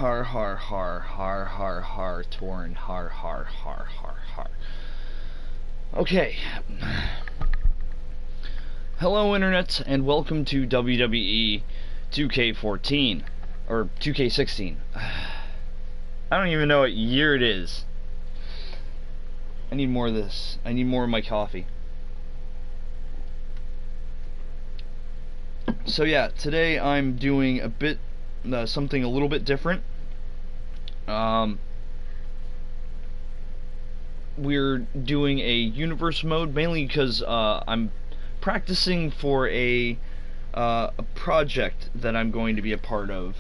Har har har har har har torn har har har har har. Okay. Hello internet and welcome to WWE 2K14 or 2K16. I don't even know what year it is. I need more of this. I need more of my coffee. So yeah, today I'm doing a bit something a little bit different. We're doing a universe mode mainly because I'm practicing for a project that I'm going to be a part of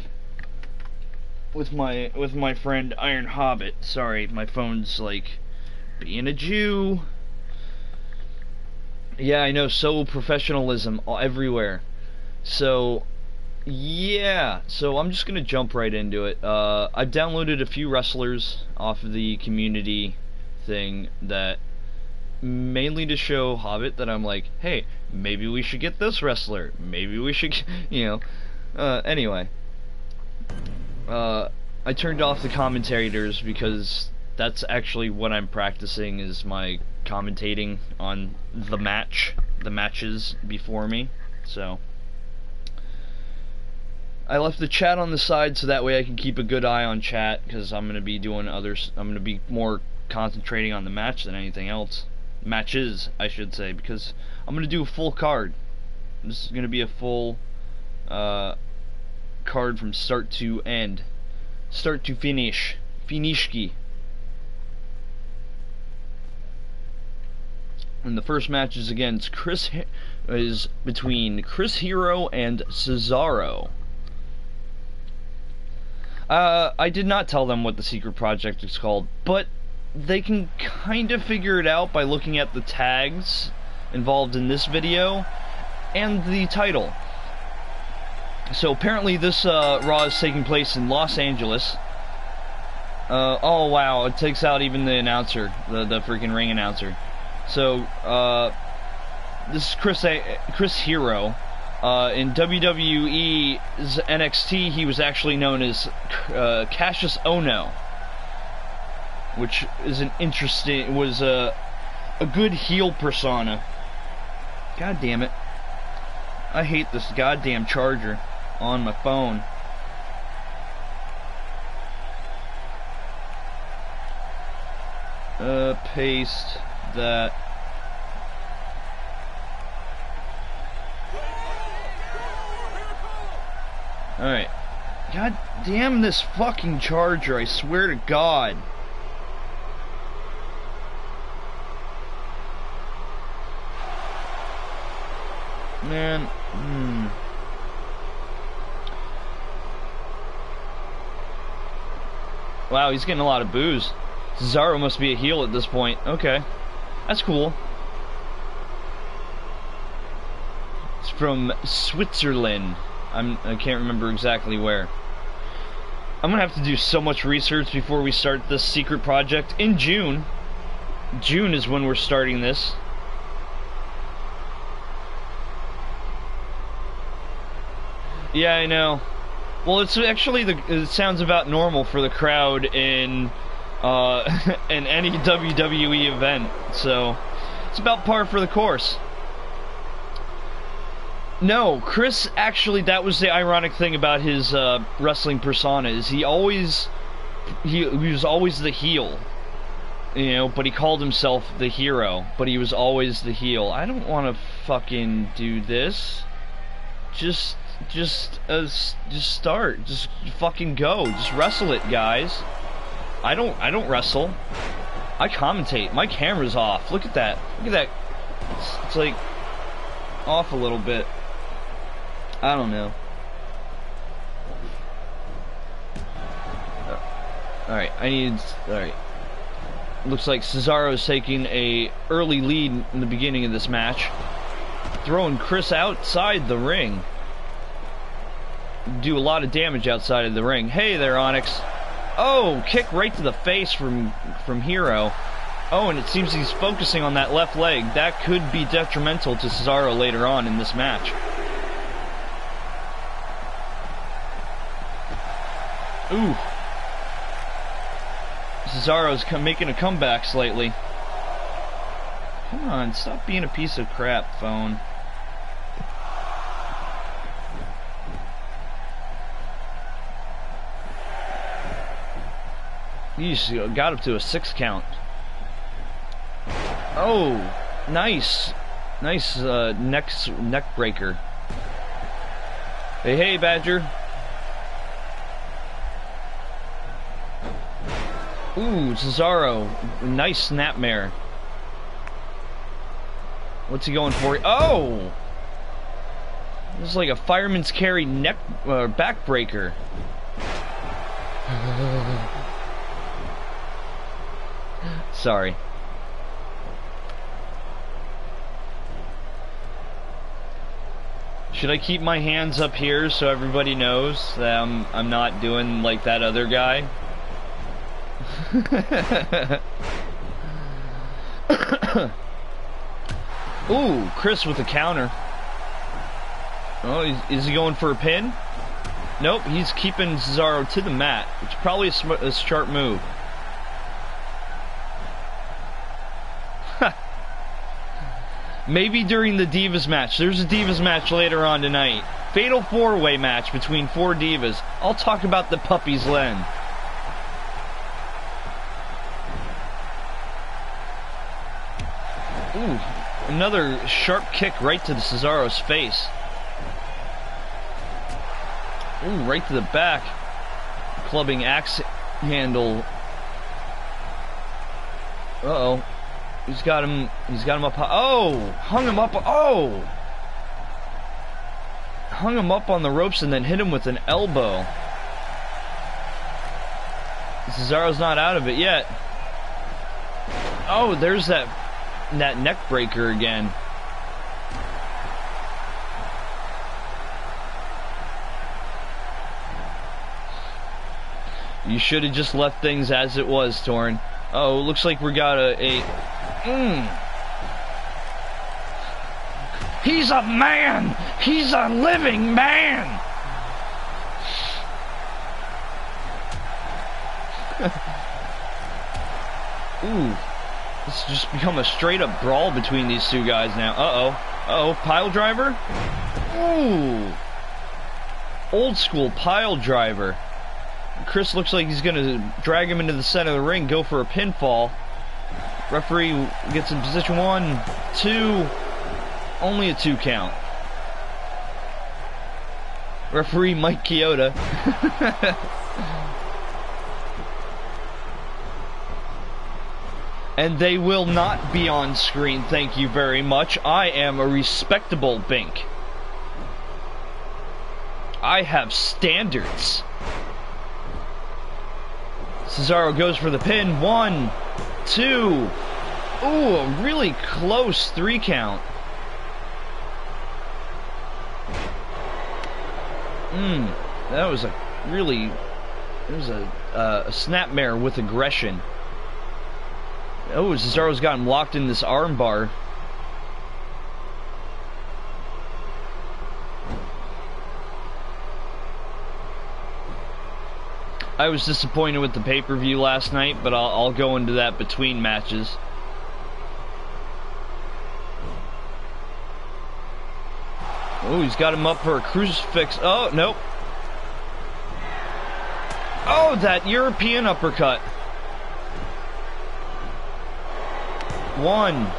with my friend IronHobbit. Sorry, my phone's like being a Jew. Yeah, I know, so professionalism everywhere. So yeah, so I'm just gonna jump right into it. I've downloaded a few wrestlers off of the community thing that mainly to show Hobbit that I'm like, hey, maybe we should get this wrestler. Maybe we should, you know. Anyway, I turned off the commentators because that's actually what I'm practicing is my commentating on the matches before me. So I left the chat on the side so that way I can keep a good eye on chat because I'm gonna be doing others. I'm gonna be more concentrating on the match than anything else. Matches, I should say, because I'm gonna do a full card. This is gonna be a full card from start to end, start to finish, finishki. And the first match is against is between Chris Hero and Cesaro. I did not tell them what the secret project is called, but they can kind of figure it out by looking at the tags involved in this video and the title. So apparently this Raw is taking place in Los Angeles. Oh wow, it takes out even the announcer, the freaking ring announcer. So this is Chris Hero. In WWE's NXT, he was actually known as Cassius Ohno, which is an interesting, was a good heel persona. God damn it. I hate this goddamn charger on my phone. Paste that. Alright. God damn this fucking charger, I swear to God. Man, Wow, he's getting a lot of boos. Cesaro must be a heel at this point. Okay. That's cool. It's from Switzerland. I can't remember exactly where. I'm gonna have to do so much research before we start this secret project in June. June is when we're starting this. Yeah, I know. Well, it's actually it sounds about normal for the crowd in in any WWE event, so it's about par for the course. No, Chris, actually, that was the ironic thing about his wrestling persona, is he was always the heel, you know, but he called himself the hero, but he was always the heel. I don't want to fucking do this. Just start. Just fucking go. Just wrestle it, guys. I don't wrestle. I commentate. My camera's off. Look at that. Look at that. It's like off a little bit. I don't know. Alright, alright. Looks like Cesaro is taking a early lead in the beginning of this match. Throwing Chris outside the ring. Do a lot of damage outside of the ring. Hey there, Onyx. Oh, kick right to the face from Hero. Oh, and it seems he's focusing on that left leg. That could be detrimental to Cesaro later on in this match. Ooh. Cesaro's making a comeback slightly. Come on, stop being a piece of crap, phone. Yeesh, got up to a 6 count. Oh, nice. Nice neck breaker. Hey, hey, Badger. Ooh, Cesaro. Nice snapmare. What's he going for? Oh! This is like a fireman's carry neck back breaker. Sorry. Should I keep my hands up here so everybody knows that I'm not doing like that other guy? Ooh, Chris with a counter. Oh, is he going for a pin? Nope, he's keeping Cesaro to the mat, which is probably a sharp move. Maybe during the Divas match. There's a Divas match later on tonight. Fatal 4-way match between 4 Divas. I'll talk about the puppies then. Ooh, another sharp kick right to the Cesaro's face. Ooh, right to the back. Clubbing axe handle. Uh-oh. He's got him up. Oh! Hung him up. Oh! Hung him up on the ropes and then hit him with an elbow. Cesaro's not out of it yet. Oh, there's that neck breaker again. You should have just left things as it was, Torn. Oh, looks like we got He's a man! He's a living man! Ooh. This has just become a straight up brawl between these two guys now. Uh-oh. Uh-oh, pile driver? Ooh. Old school pile driver. Chris looks like he's gonna drag him into the center of the ring, go for a pinfall. Referee gets in position 1, 2, only a 2 count. Referee Mike Chioda. And they will not be on screen, thank you very much. I am a respectable Bink. I have standards. Cesaro goes for the pin. 1, 2. Ooh, a really close 3 count. That was a really... It was a snapmare with aggression. Oh, Cesaro's got him locked in this armbar. I was disappointed with the pay-per-view last night, but I'll go into that between matches. Oh, he's got him up for a crucifix. Oh, nope. Oh, that European uppercut. 1,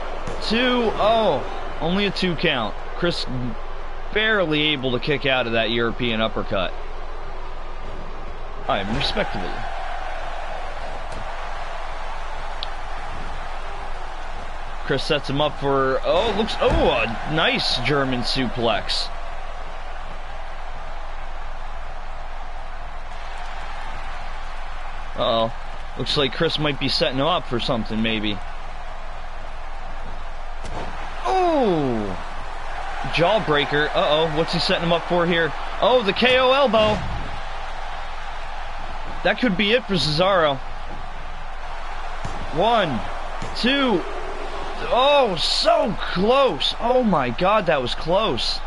2, oh, only a 2 count. Chris barely able to kick out of that European uppercut. I am respectable. Chris sets him up for, a nice German suplex. Uh-oh. Looks like Chris might be setting him up for something, maybe. Oh! Jawbreaker. Uh-oh, what's he setting him up for here? Oh, the KO elbow. That could be it for Cesaro. 1, 2. Oh, so close. Oh my God, that was close.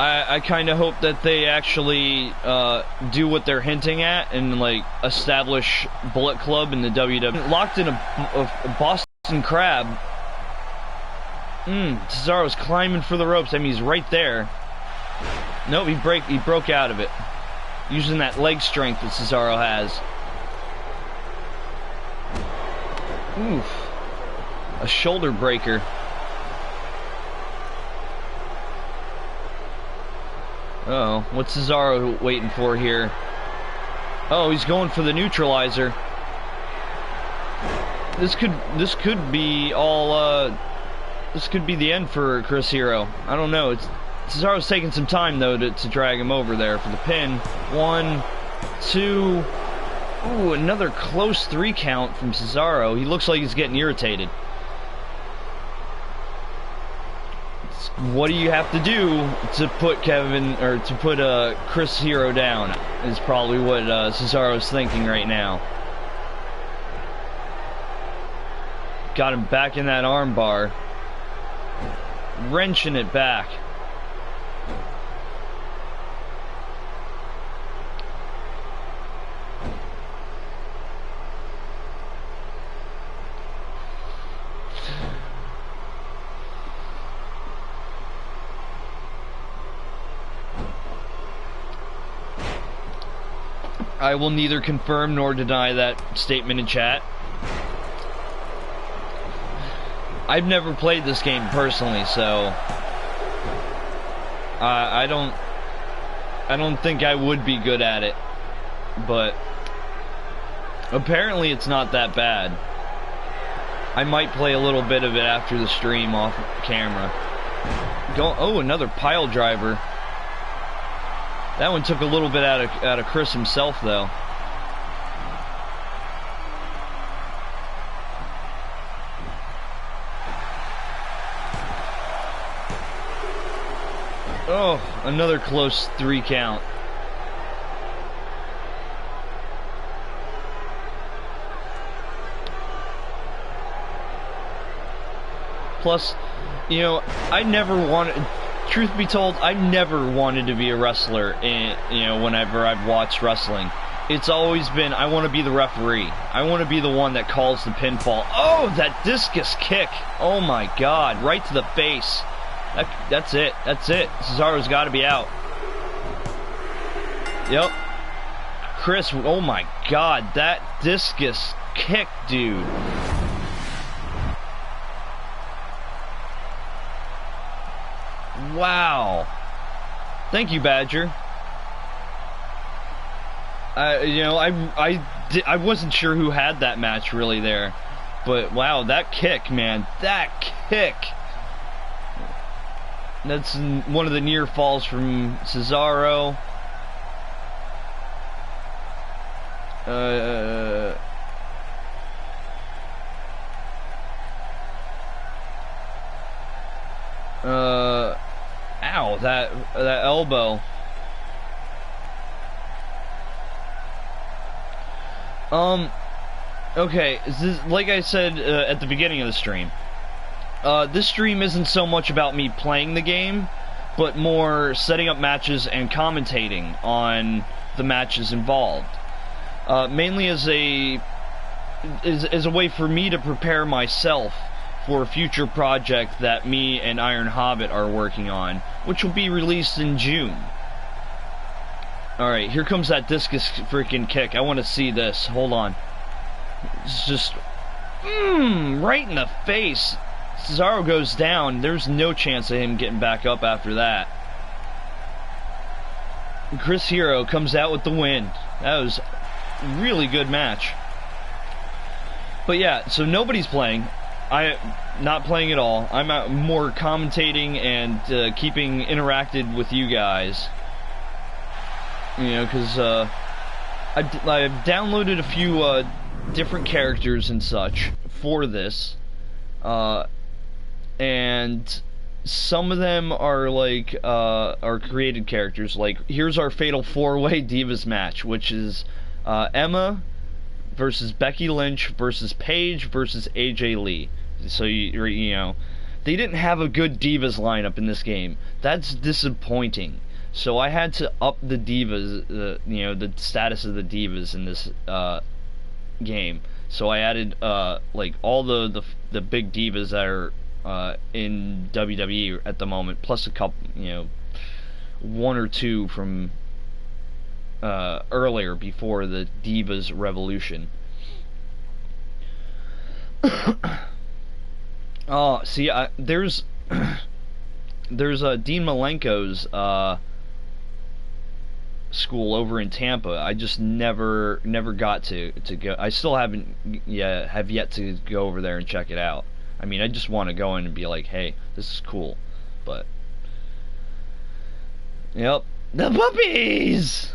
I kind of hope that they actually do what they're hinting at and like establish Bullet Club in the WWE. Locked in a Boston Crab. Cesaro's climbing for the ropes. I mean, he's right there. Nope, he broke out of it. Using that leg strength that Cesaro has. Oof. A shoulder breaker. Uh-oh, what's Cesaro waiting for here? Oh, he's going for the neutralizer. This could be all this could be the end for Chris Hero. I don't know. Cesaro's taking some time though to drag him over there for the pin. 1, 2. Ooh, another close 3 count from Cesaro. He looks like he's getting irritated. What do you have to do to put Chris Hero down? Is probably what Cesaro's thinking right now. Got him back in that arm bar. Wrenching it back. I will neither confirm nor deny that statement in chat. I've never played this game personally, so I don't think I would be good at it, but apparently it's not that bad. I might play a little bit of it after the stream off camera. Oh, another pile driver. That one took a little bit out of Chris himself, though. Oh, another close 3 count. Plus, you know, I never wanted... Truth be told, I never wanted to be a wrestler, whenever I've watched wrestling. It's always been, I want to be the referee. I want to be the one that calls the pinfall. Oh, that discus kick. Oh my god, right to the face. That's it. Cesaro's got to be out. Yep. Chris, oh my god, that discus kick, dude. Wow. Thank you, Badger. I wasn't sure who had that match really there, but wow, that kick, man, that kick. That's one of the near falls from Cesaro. Ow, that elbow. Okay, like I said at the beginning of the stream, this stream isn't so much about me playing the game, but more setting up matches and commentating on the matches involved. Mainly as a way for me to prepare myself for a future project that me and IronHobbit are working on, which will be released in June. Alright, here comes that discus freaking kick. I want to see this. Hold on. It's just... right in the face. Cesaro goes down. There's no chance of him getting back up after that. Chris Hero comes out with the win. That was a really good match. But yeah, so nobody's playing. I'm not playing at all. I'm out more commentating and keeping interacted with you guys. You know, because I've downloaded a few different characters and such for this. And some of them are like are created characters. Like, here's our Fatal 4-Way Divas match, which is Emma versus Becky Lynch versus Paige versus AJ Lee. So you know, they didn't have a good Divas lineup in this game. That's disappointing. So I had to up the Divas, you know, the status of the Divas in this game. So I added like all the big Divas that are in WWE at the moment, plus a couple, you know, one or two from earlier before the Divas Revolution. Oh, see, there's Dean Malenko's school over in Tampa. I just never got to go. I still have yet to go over there and check it out. I mean, I just want to go in and be like, hey, this is cool. But yep, the puppies.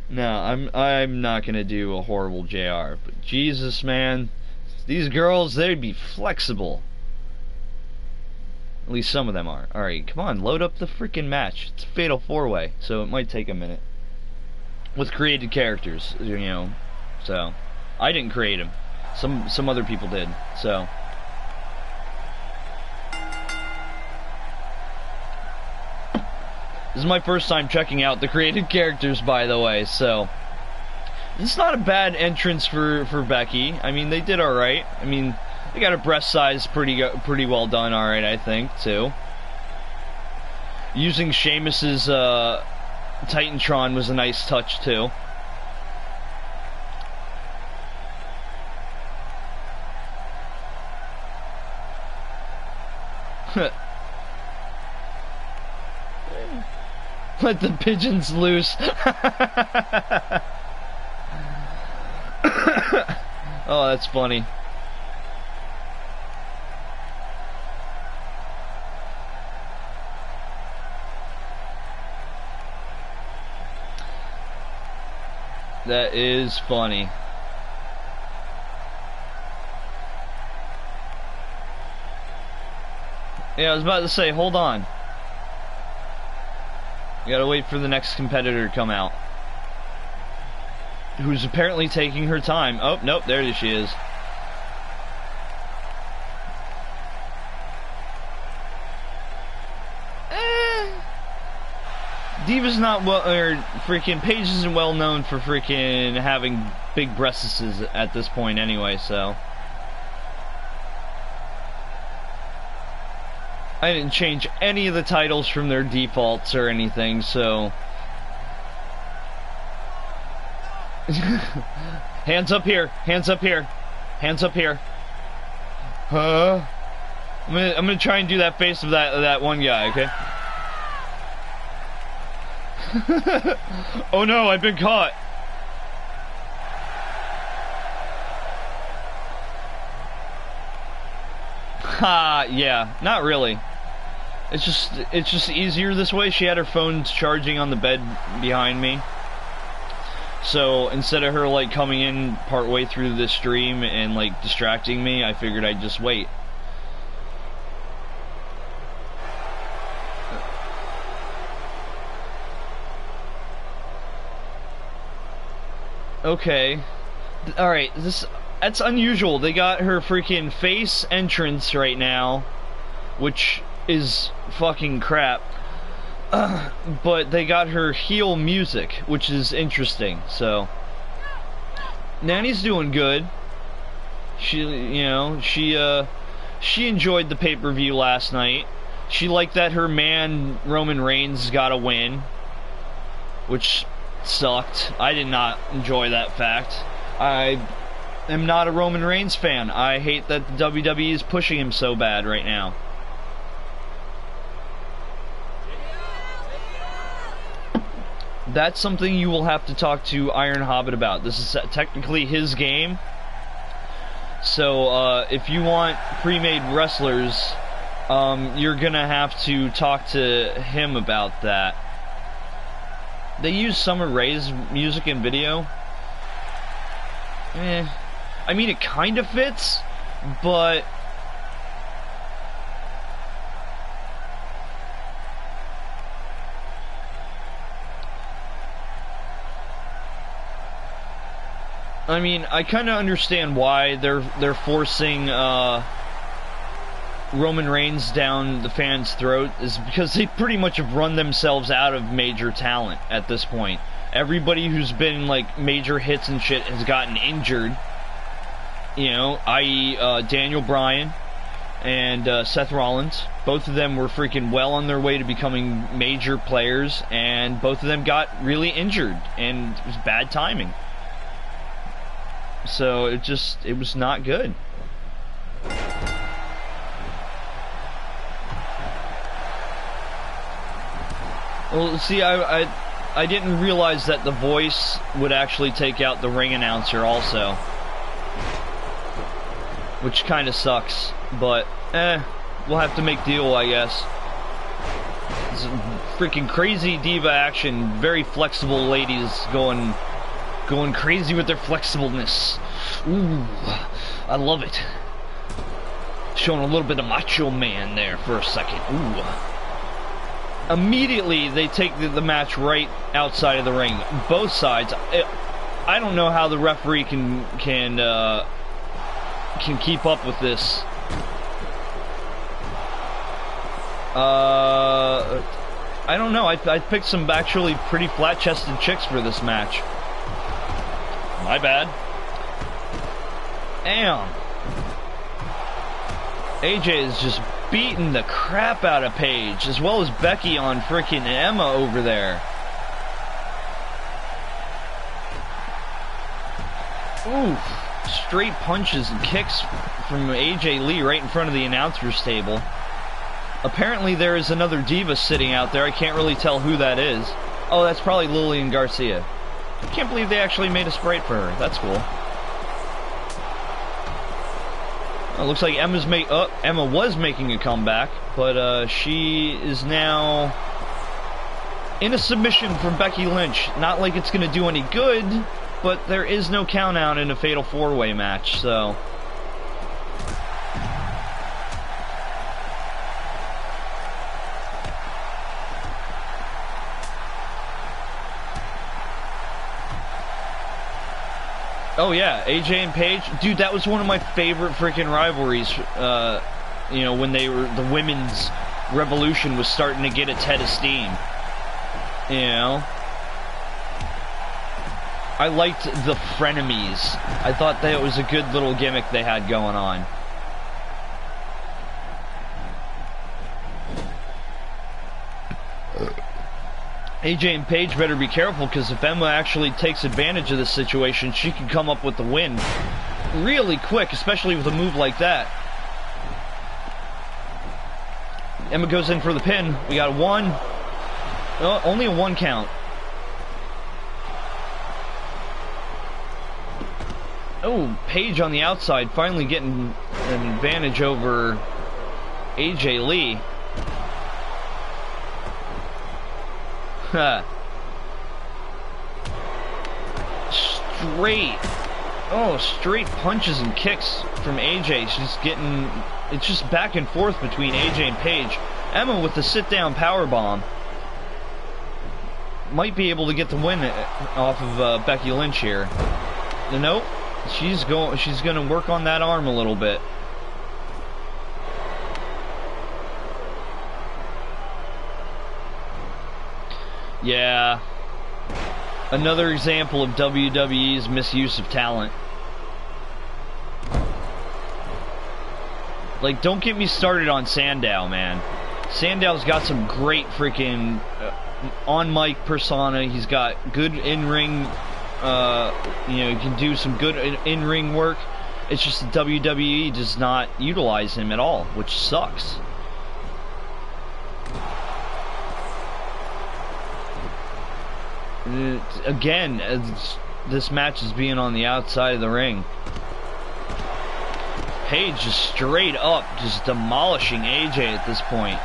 No, I'm not gonna do a horrible JR. But Jesus, man, these girls, they'd be flexible. At least some of them are. Alright, come on, load up the freaking match. It's a fatal 4-way, so it might take a minute. With created characters, you know. So, I didn't create them. Some other people did, so. This is my first time checking out the created characters, by the way, so. It's not a bad entrance for Becky. I mean, they did alright. I mean, they got her breast size pretty well done, alright, I think, too. Using Sheamus's Titantron was a nice touch, too. Let the pigeons loose. Oh, that's funny. That is funny. Yeah, I was about to say, hold on. You gotta wait for the next competitor to come out. Who's apparently taking her time. Oh, nope, there she is. Diva's not well, or freaking Paige isn't well known for freaking having big breasts at this point anyway, so. I didn't change any of the titles from their defaults or anything, so. Hands up here, hands up here, hands up here. Huh? I'm gonna try and do that face of that one guy, okay? Oh no, I've been caught. Ha, yeah, not really. It's just easier this way. She had her phone charging on the bed behind me. So instead of her like coming in partway through the stream and like distracting me, I figured I'd just wait. Okay. Alright, that's unusual. They got her freaking face entrance right now, which is fucking crap. But they got her heel music, which is interesting, so. Nanny's doing good. She, you know, she enjoyed the pay-per-view last night. She liked that her man, Roman Reigns, got a win, which sucked. I did not enjoy that fact. I am not a Roman Reigns fan. I hate that the WWE is pushing him so bad right now. That's something you will have to talk to IronHobbit about. This is technically his game. So, if you want pre-made wrestlers, you're gonna have to talk to him about that. They use Summer Rae's music and video. I mean, it kind of fits, but I mean, I kind of understand why they're forcing Roman Reigns down the fans' throat is because they pretty much have run themselves out of major talent at this point. Everybody who's been like major hits and shit has gotten injured. You know, i.e. Daniel Bryan and Seth Rollins. Both of them were freaking well on their way to becoming major players, and both of them got really injured, and it was bad timing. So it was not good. Well, see, I didn't realize that the voice would actually take out the ring announcer also, which kind of sucks, but we'll have to make deal, I guess. It's freaking crazy diva action, very flexible ladies going crazy with their flexibleness. Ooh, I love it. Showing a little bit of Macho Man there for a second. Ooh. Immediately, they take the match right outside of the ring. Both sides. I don't know how the referee can keep up with this. I don't know. I picked some actually pretty flat-chested chicks for this match. My bad. Damn. AJ is just beating the crap out of Paige, as well as Becky on freaking Emma over there. Ooh, straight punches and kicks from AJ Lee right in front of the announcer's table. Apparently there is another diva sitting out there. I can't really tell who that is. Oh, that's probably Lillian Garcia. I can't believe they actually made a Sprite for her. That's cool. It looks like Emma was making a comeback, but she is now in a submission from Becky Lynch. Not like it's going to do any good, but there is no count out in a Fatal 4-Way match, so... Oh yeah, AJ and Paige, dude, that was one of my favorite freaking rivalries. You know, when the women's revolution was starting to get its head of steam. You know, I liked the frenemies. I thought that was a good little gimmick they had going on. AJ and Paige better be careful, because if Emma actually takes advantage of this situation, she can come up with the win really quick, especially with a move like that. Emma goes in for the pin. We got a 1. Oh, only a 1 count. Oh, Paige on the outside, finally getting an advantage over AJ Lee. Straight punches and kicks from AJ. She's getting, it's just back and forth between AJ and Paige. Emma with the sit-down powerbomb might be able to get the win off of Becky Lynch here. Nope, she's going to work on that arm a little bit. Yeah, another example of WWE's misuse of talent. Like, don't get me started on Sandow, man. Sandow's got some great freaking on-mic persona. He's got good in-ring, you know, he can do some good in-ring work. It's just that WWE does not utilize him at all, which sucks. Again, this match is being on the outside of the ring. Paige just straight up just demolishing AJ at this point.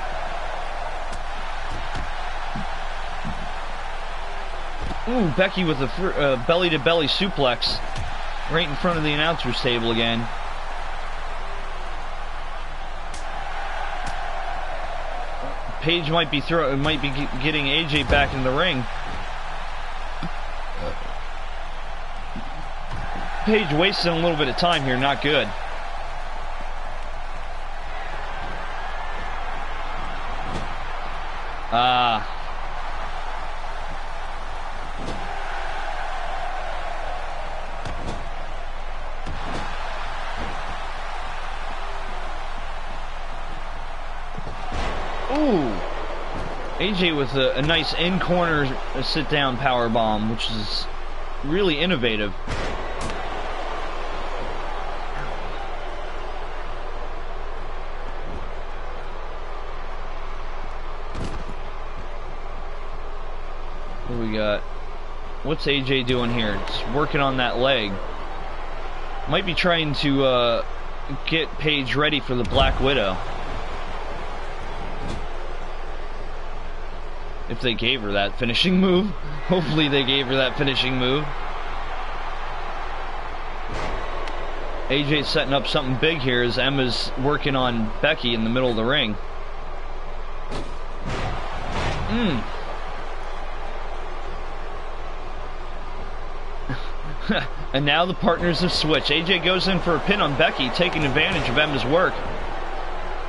Ooh, Becky with a belly-to-belly suplex right in front of the announcer's table again. Paige might be getting AJ back in the ring. Paige wasting a little bit of time here, not good. Ah. Ooh. AJ with a nice in-corner sit-down power bomb, which is really innovative. What do we got? What's AJ doing here? Just working on that leg. Might be trying to get Paige ready for the Black Widow. If they gave her that finishing move. Hopefully they gave her that finishing move. AJ's setting up something big here as Emma's working on Becky in the middle of the ring. And now the partners have switched. AJ goes in for a pin on Becky, taking advantage of Emma's work.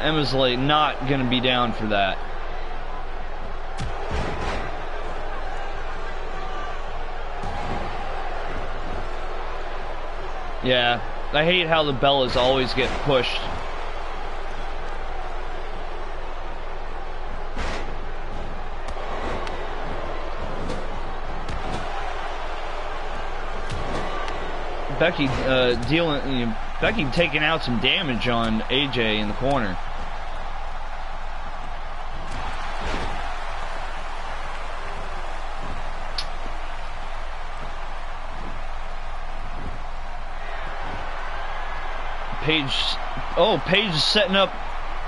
Emma's like not gonna be down for that. Yeah, I hate how the Bellas always get pushed. Becky Becky taking out some damage on AJ in the corner. Paige is setting up.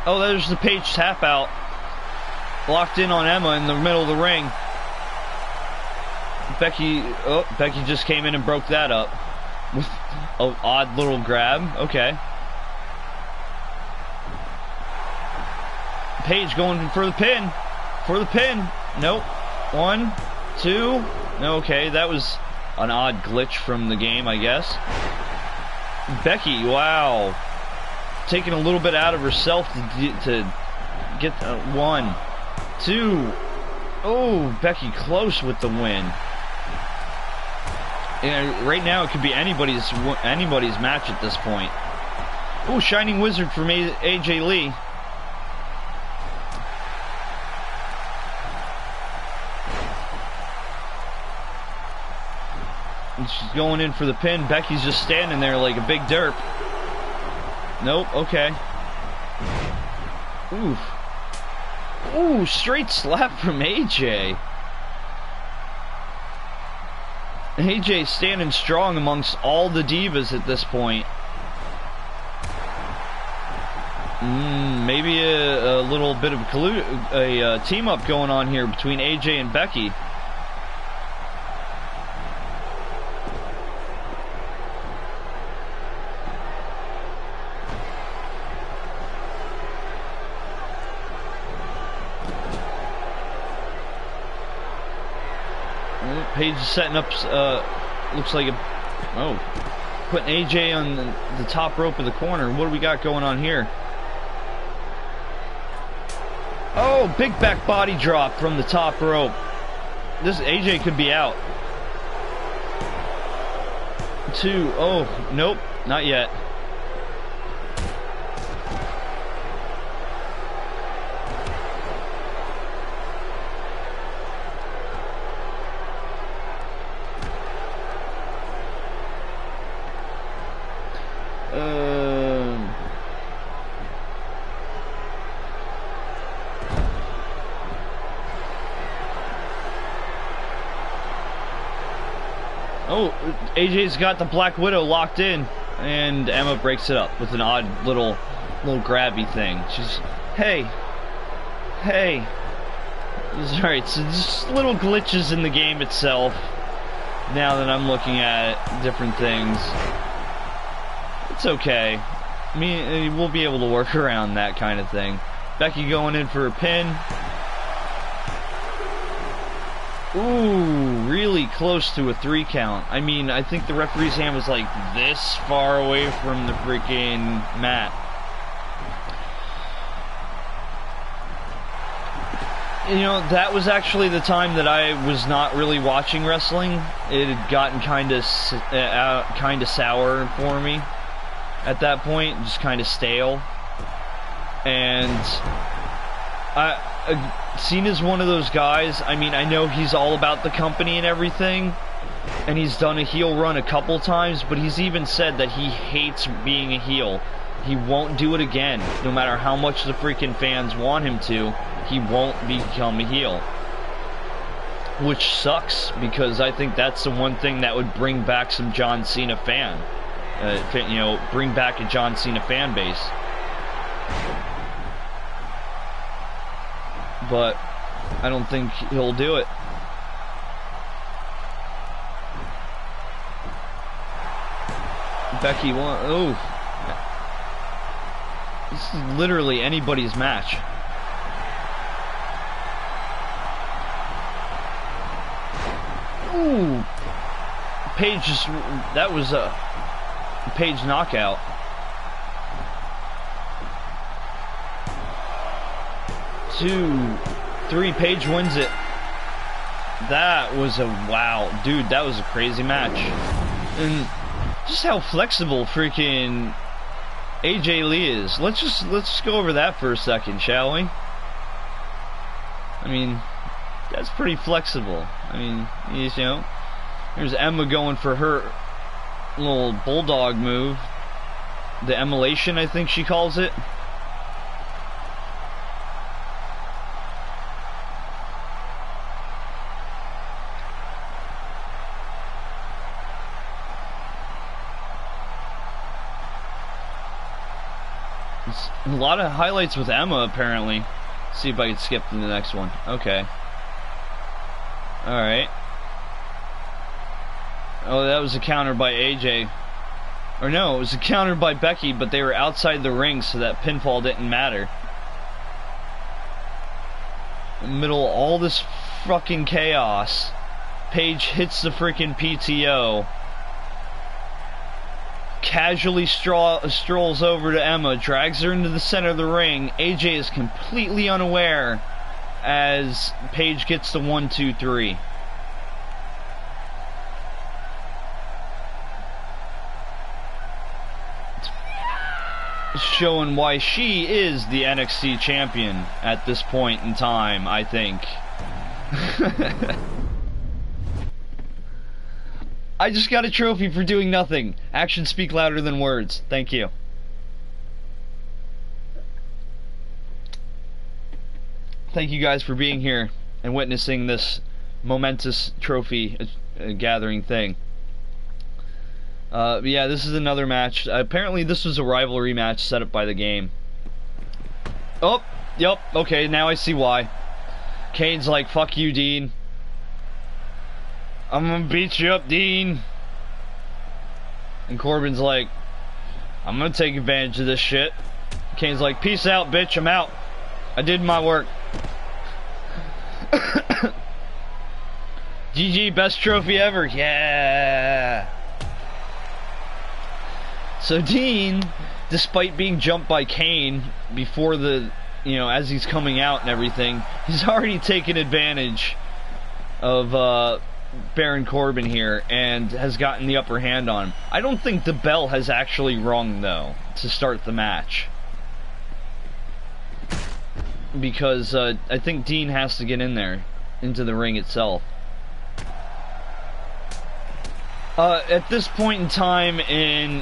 Oh, there's the Paige tap out. Locked in on Emma in the middle of the ring. Becky just came in and broke that up with an odd little grab. Okay. Paige going for the pin. Nope. 1, 2. Okay, that was an odd glitch from the game, I guess. Becky, wow, taking a little bit out of herself to get the 1, 2. Oh, Becky close with the win. And right now it could be anybody's match at this point. Oh, Shining Wizard from AJ Lee. And she's going in for the pin. Becky's just standing there like a big derp. Nope, okay. Oof. Ooh, straight slap from AJ. AJ standing strong amongst all the divas at this point. Maybe a little bit of a team up going on here between AJ and Becky. Paige is setting up, looks like putting AJ on the top rope of the corner. What do we got going on here? Oh, big back body drop from the top rope. This AJ could be out. 2, oh, nope, not yet. Oh, AJ's got the Black Widow locked in, and Emma breaks it up with an odd little grabby thing. She's, hey. Alright, so just little glitches in the game itself. Now that I'm looking at different things, it's okay. We'll be able to work around that kind of thing. Becky going in for a pin. Ooh, really close to a 3 count. I mean, I think the referee's hand was like this far away from the freaking mat. You know, that was actually the time that I was not really watching wrestling. It had gotten kind of sour for me at that point, just kind of stale. And Cena's one of those guys. I mean, I know he's all about the company and everything, and he's done a heel run a couple times, but he's even said that he hates being a heel. He won't do it again, no matter how much the freaking fans want him to. He won't become a heel, which sucks, because I think that's the one thing that would bring back some John Cena fan, you know, bring back a John Cena fan base. But I don't think he'll do it. Becky won. Oh, this is literally anybody's match. Ooh, Paige just, that was a Paige knockout. Two, three, Paige wins it. That was a wow, dude, that was a crazy match. And just how flexible freaking AJ Lee is. Let's just go over that for a second, shall we? I mean, that's pretty flexible. I mean, you know, there's Emma going for her little bulldog move, the emulation, I think she calls it. There's a lot of highlights with Emma, apparently. See if I can skip to the next one. Okay. Alright. Oh, that was a counter by AJ. Or no, it was a counter by Becky, but they were outside the ring, so that pinfall didn't matter. In the middle of all this fucking chaos, Paige hits the freaking PTO. Casually strolls over to Emma, drags her into the center of the ring. AJ is completely unaware as Paige gets the 1, 2, 3. Showing why she is the NXT champion at this point in time, I think. I just got a trophy for doing nothing. Actions speak louder than words. Thank you. Thank you guys for being here and witnessing this momentous trophy gathering thing. Yeah, this is another match. Apparently this was a rivalry match set up by the game. Oh, yep, okay, now I see why. Kane's like, fuck you, Dean. I'm gonna beat you up, Dean. And Corbin's like, I'm gonna take advantage of this shit. Kane's like, peace out, bitch, I'm out. I did my work. GG, best trophy ever. Yeah. So Dean, despite being jumped by Kane before the, you know, as he's coming out and everything, he's already taken advantage of Baron Corbin here and has gotten the upper hand on him. I don't think the bell has actually rung, though, to start the match. Because I think Dean has to get in there, into the ring itself. At this point in time,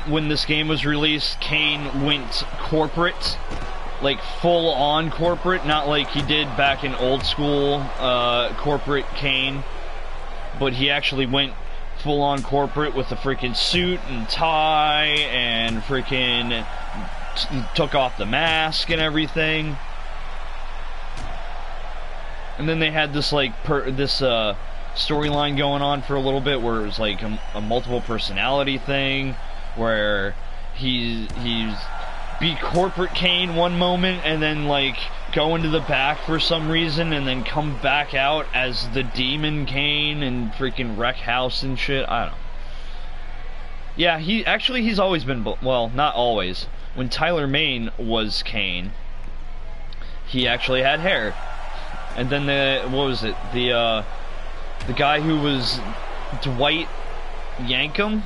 when this game was released, Kane went corporate, like full-on corporate, not like he did back in old school corporate Kane, but he actually went full-on corporate with a freaking suit and tie and freaking took off the mask and everything. And then they had this like storyline going on for a little bit where it was like a multiple personality thing where he's be corporate Kane one moment and then like go into the back for some reason and then come back out as the demon Kane and freaking wreck house and shit. I don't know. Yeah, he's always been, well, not always. When Tyler Mane was Kane, he actually had hair. And then what was it? The guy who was Dwight Yankum?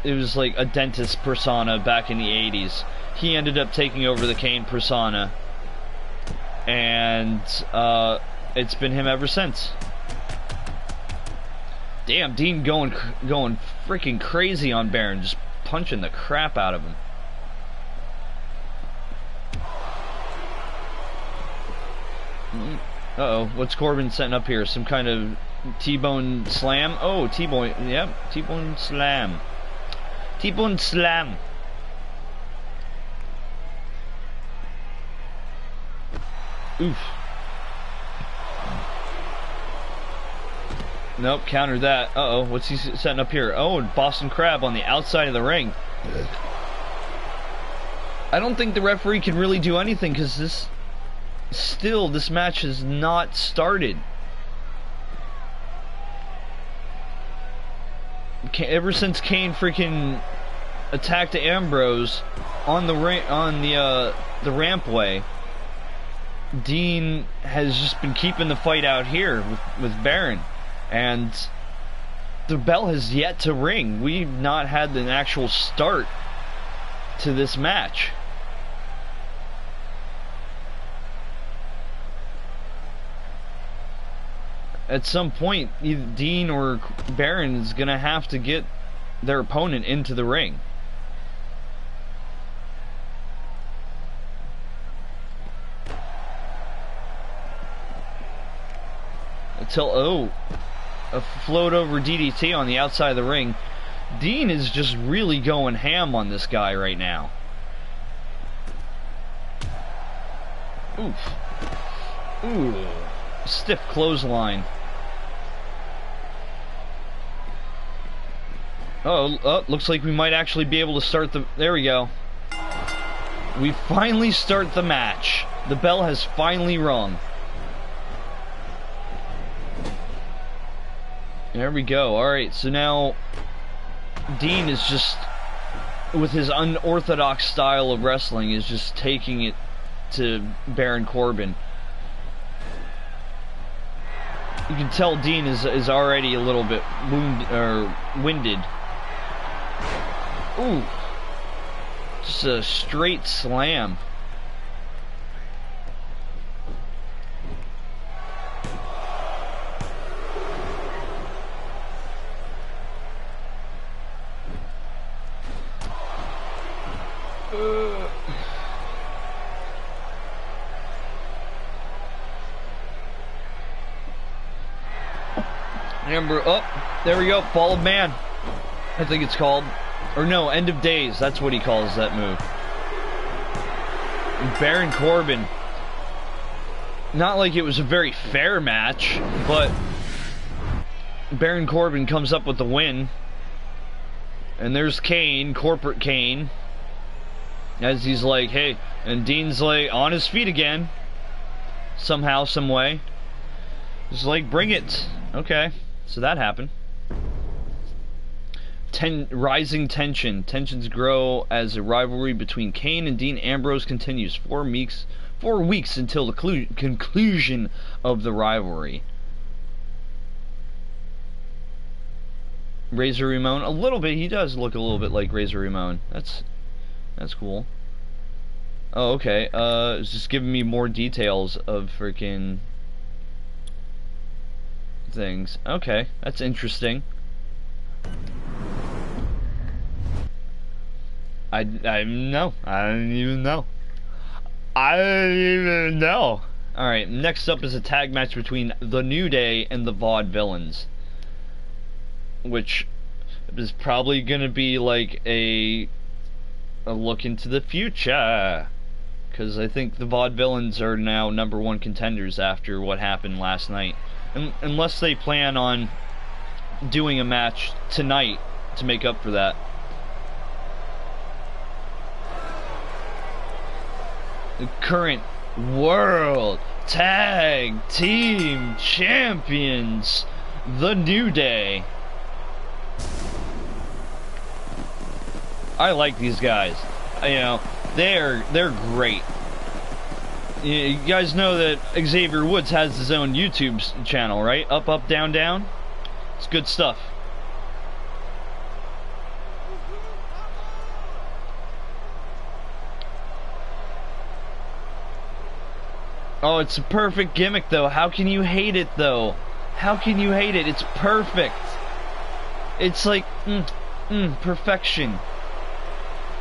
It was like a dentist persona back in the 80s. He ended up taking over the Kane persona. And it's been him ever since. Damn, Dean going freaking crazy on Baron, just punching the crap out of him. Uh-oh, what's Corbin setting up here? Some kind of T-bone slam? Oh, T-bone, yep, T-bone slam. T-bone slam. Oof. Nope, countered that. Uh-oh, what's he setting up here? Oh, Boston Crab on the outside of the ring. I don't think the referee can really do anything because this match has not started. Ever since Kane freaking attacked Ambrose on the rampway, Dean has just been keeping the fight out here with Baron. And the bell has yet to ring. We've not had an actual start to this match. At some point, either Dean or Baron is going to have to get their opponent into the ring. Until, a float over DDT on the outside of the ring. Dean is just really going ham on this guy right now. Oof. Ooh. Stiff clothesline. Oh, looks like we might actually be able to start the... There we go. We finally start the match. The bell has finally rung. There we go. Alright, so now Dean is just, with his unorthodox style of wrestling, is just taking it to Baron Corbin. You can tell Dean is already a little bit winded. Ooh. Just a straight slam. Amber, there we go, Fall of Man, I think it's called. Or no, End of Days, that's what he calls that move. And Baron Corbin, not like it was a very fair match, but Baron Corbin comes up with the win. And there's Kane, Corporate Kane, as he's like, hey, and Dean's like on his feet again, somehow, some way. Just like, bring it. Okay. So that happened. Rising tension. Tensions grow as a rivalry between Kane and Dean Ambrose continues. 4 weeks until the conclusion of the rivalry. Razor Ramon, a little bit. He does look a little bit like Razor Ramon. That's cool. Oh, okay. It's just giving me more details of freaking things. Okay, that's interesting. I don't even know. Alright, next up is a tag match between The New Day and the Vaudevillains, which is probably gonna be like a look into the future, because I think the Vaudevillains are now #1 contenders after what happened last night. Unless they plan on doing a match tonight to make up for that. The current World Tag Team Champions, The New Day. I like these guys. You know, they're great. You guys know that Xavier Woods has his own YouTube channel, right? Up, up, down, down. It's good stuff. Oh, it's a perfect gimmick, though. How can you hate it, though? How can you hate it? It's perfect. It's like, perfection.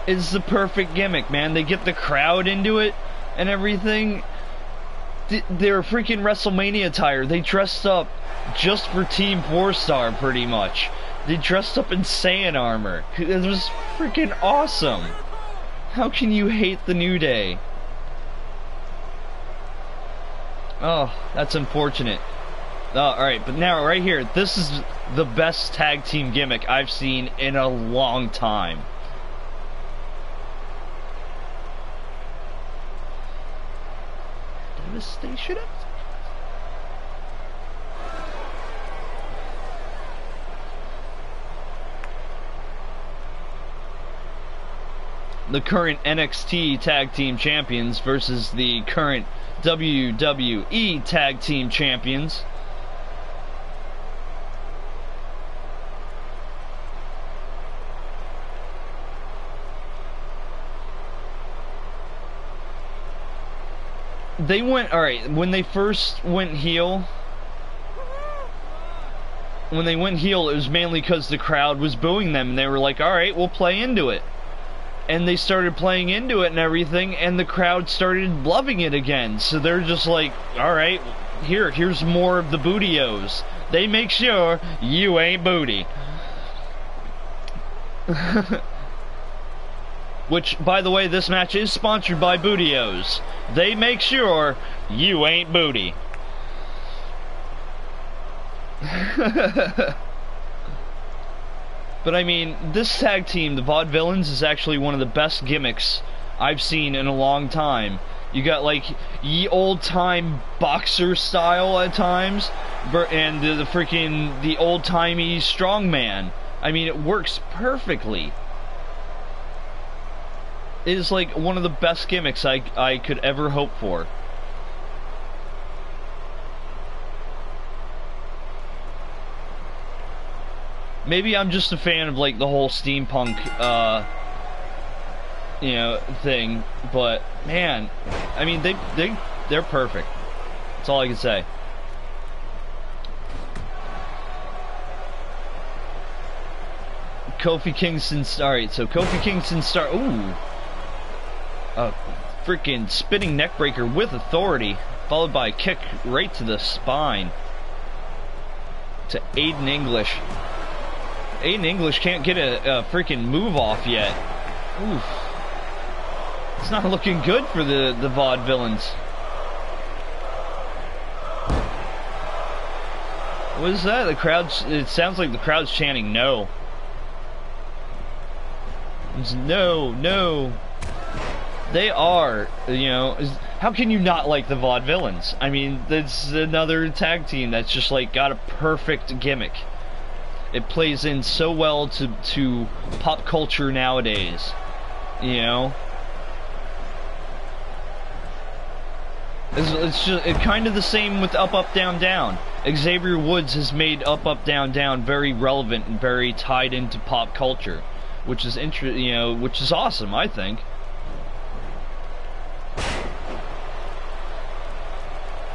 It's the perfect gimmick, man. They get the crowd into it and everything. They're freaking WrestleMania attire. They dressed up just for Team 4-Star, pretty much. They dressed up in Saiyan armor. It was freaking awesome. How can you hate the New Day? Oh, that's unfortunate. Alright, but now, right here, this is the best tag team gimmick I've seen in a long time. Devastation? The current NXT Tag Team Champions versus the current WWE Tag Team Champions. They went, alright, when they first went heel, it was mainly because the crowd was booing them, and they were like, alright, we'll play into it. And they started playing into it and everything, and the crowd started loving it again. So they're just like, alright, here's more of the bootios. They make sure you ain't booty. Which, by the way, this match is sponsored by Bootios. They make sure you ain't booty. But I mean, this tag team, the Vaudevillains, is actually one of the best gimmicks I've seen in a long time. You got like ye old time boxer style at times, and the old timey strongman. I mean, it works perfectly. It is like one of the best gimmicks I could ever hope for. Maybe I'm just a fan of like the whole steampunk thing, but man, I mean they're perfect. That's all I can say. Kofi Kingston, alright, so Kofi Kingston ooh. A freaking spinning neckbreaker with authority, followed by a kick right to the spine. To Aiden English. Aiden English can't get a freaking move off yet. Oof. It's not looking good for the Vaudevillains. What is that? The crowd's, it sounds like the crowd's chanting no. It's no, no. They are, how can you not like the Vaudevillains? I mean, that's another tag team that's just like got a perfect gimmick. It plays in so well to pop culture nowadays, It's just kind of the same with Up, Up, Down, Down. Xavier Woods has made Up, Up, Down, Down very relevant and very tied into pop culture, which is which is awesome, I think.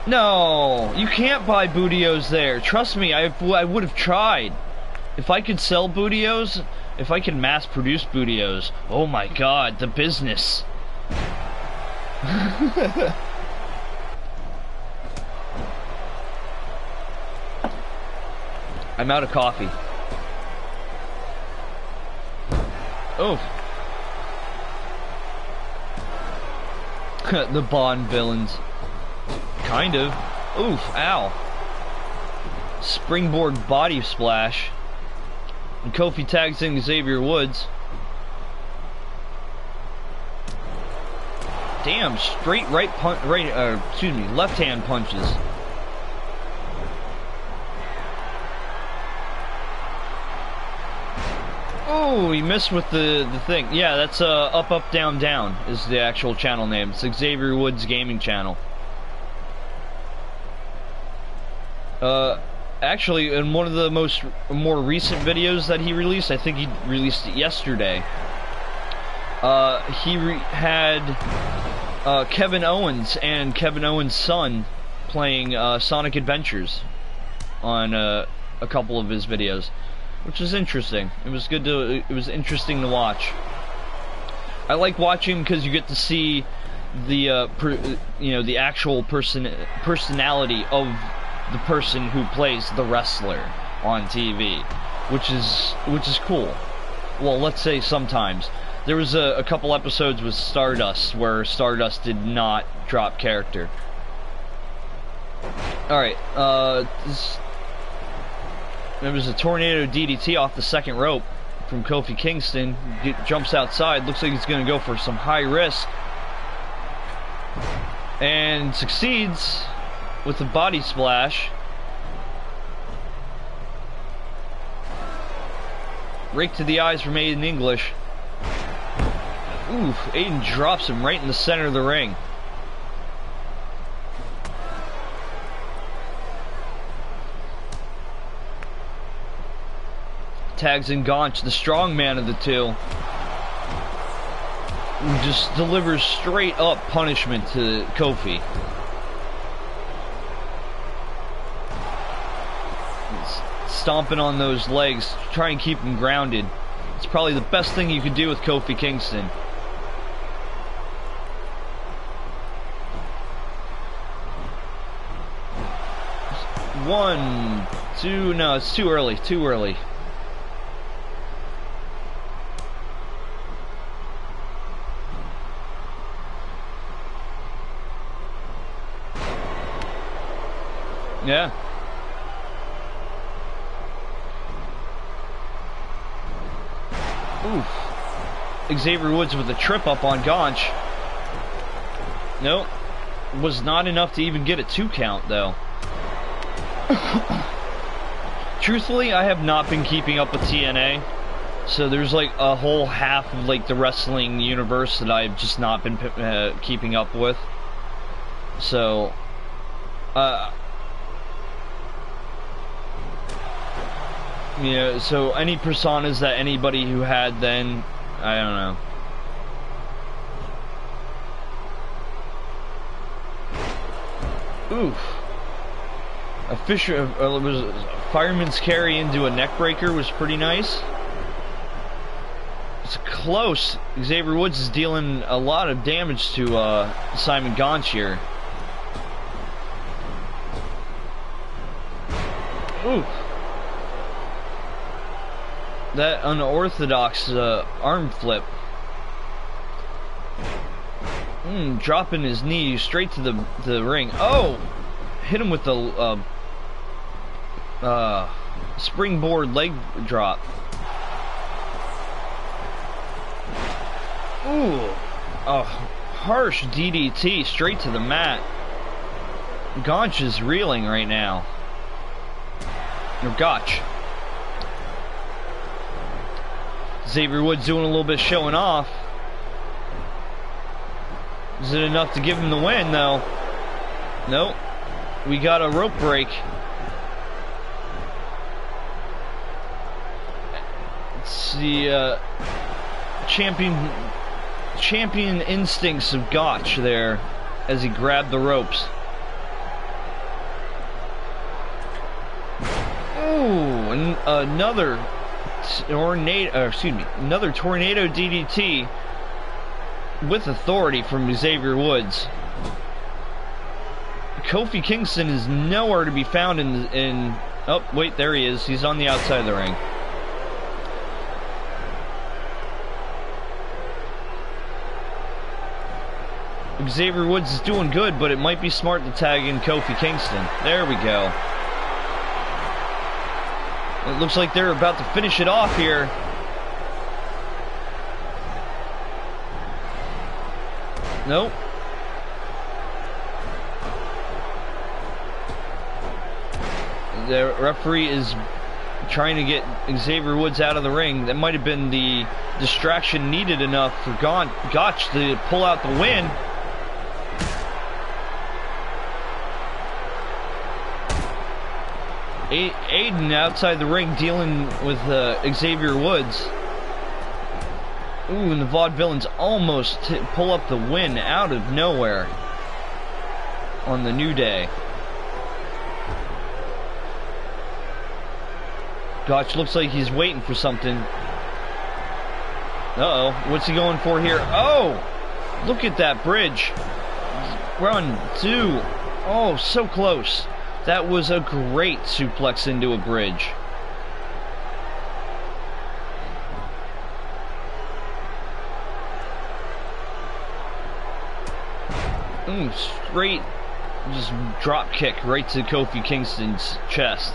No, you can't buy Bootios there. Trust me, I would have tried. If I could sell Bootios, if I could mass produce Bootios, oh my god, the business. I'm out of coffee. Oh. The Bond villains. Kind of. Oof, ow. Springboard body splash. And Kofi tags in Xavier Woods. Damn, straight left hand punches. Oh, he missed with the thing. Yeah, that's Up Up Down Down is the actual channel name. It's Xavier Woods Gaming Channel. Actually, in one of the more recent videos that he released, I think he released it yesterday. He had Kevin Owens and Kevin Owens' son playing Sonic Adventures on a couple of his videos, which is interesting. It was interesting to watch. I like watching because you get to see the the actual personality of the person who plays the wrestler on TV, which is cool. Well, let's say sometimes. There was a couple episodes with Stardust where Stardust did not drop character. Alright, there was a tornado DDT off the second rope from Kofi Kingston. Jumps outside, looks like he's going to go for some high risk. And succeeds with a body splash. Rake to the eyes from Aiden English. Oof, Aiden drops him right in the center of the ring. Tags in Gaunch, the strong man of the two. Who just delivers straight up punishment to Kofi. Stomping on those legs, try and keep him grounded. It's probably the best thing you could do with Kofi Kingston. One, two, no, it's too early, too early. Yeah. Oof. Xavier Woods with a trip up on Gaunch. Nope. Was not enough to even get a 2 count, though. Truthfully, I have not been keeping up with TNA. So there's like a whole half of like the wrestling universe that I've just not been keeping up with. So, yeah, so any personas that anybody who had then, I don't know. Oof. A fireman's carry into a neck breaker was pretty nice. It's close. Xavier Woods is dealing a lot of damage to Simon Gaunch here. Oof. That unorthodox arm flip. Dropping his knee straight to the ring. Oh! Hit him with the springboard leg drop. Ooh. A harsh DDT straight to the mat. Gaunch is reeling right now. Or Gotch. Xavier Woods doing a little bit of showing off. Is it enough to give him the win, though? Nope. We got a rope break. It's the champion instincts of Gotch there as he grabbed the ropes. Ooh, and another tornado DDT with authority from Xavier Woods. Kofi Kingston is nowhere to be found in oh wait, there he is. He's on the outside of the ring. Xavier Woods is doing good, but it might be smart to tag in Kofi Kingston. There we go. It looks like they're about to finish it off here. Nope. The referee is trying to get Xavier Woods out of the ring. That might have been the distraction needed enough for Gotch to pull out the win. Aiden outside the ring dealing with Xavier Woods. Ooh, and the Vaudevillains almost pull up the win out of nowhere on the New Day. Gotch looks like he's waiting for something. Uh-oh, what's he going for here? Oh, look at that bridge. 1, 2. Oh, so close. That was a great suplex into a bridge. Straight, just drop kick right to Kofi Kingston's chest.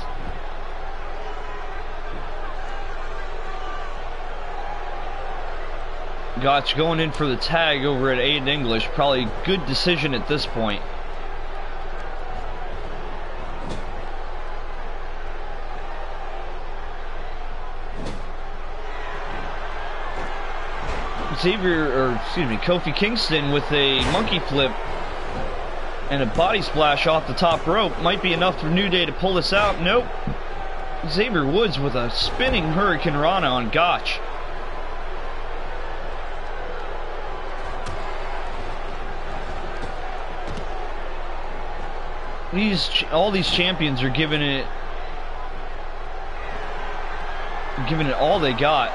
Gotch going in for the tag over at Aiden English. Probably a good decision at this point. Kofi Kingston with a monkey flip and a body splash off the top rope might be enough for New Day to pull this out. Nope. Xavier Woods with a spinning Hurricane Rana on Gotch. All these champions are giving it all they got.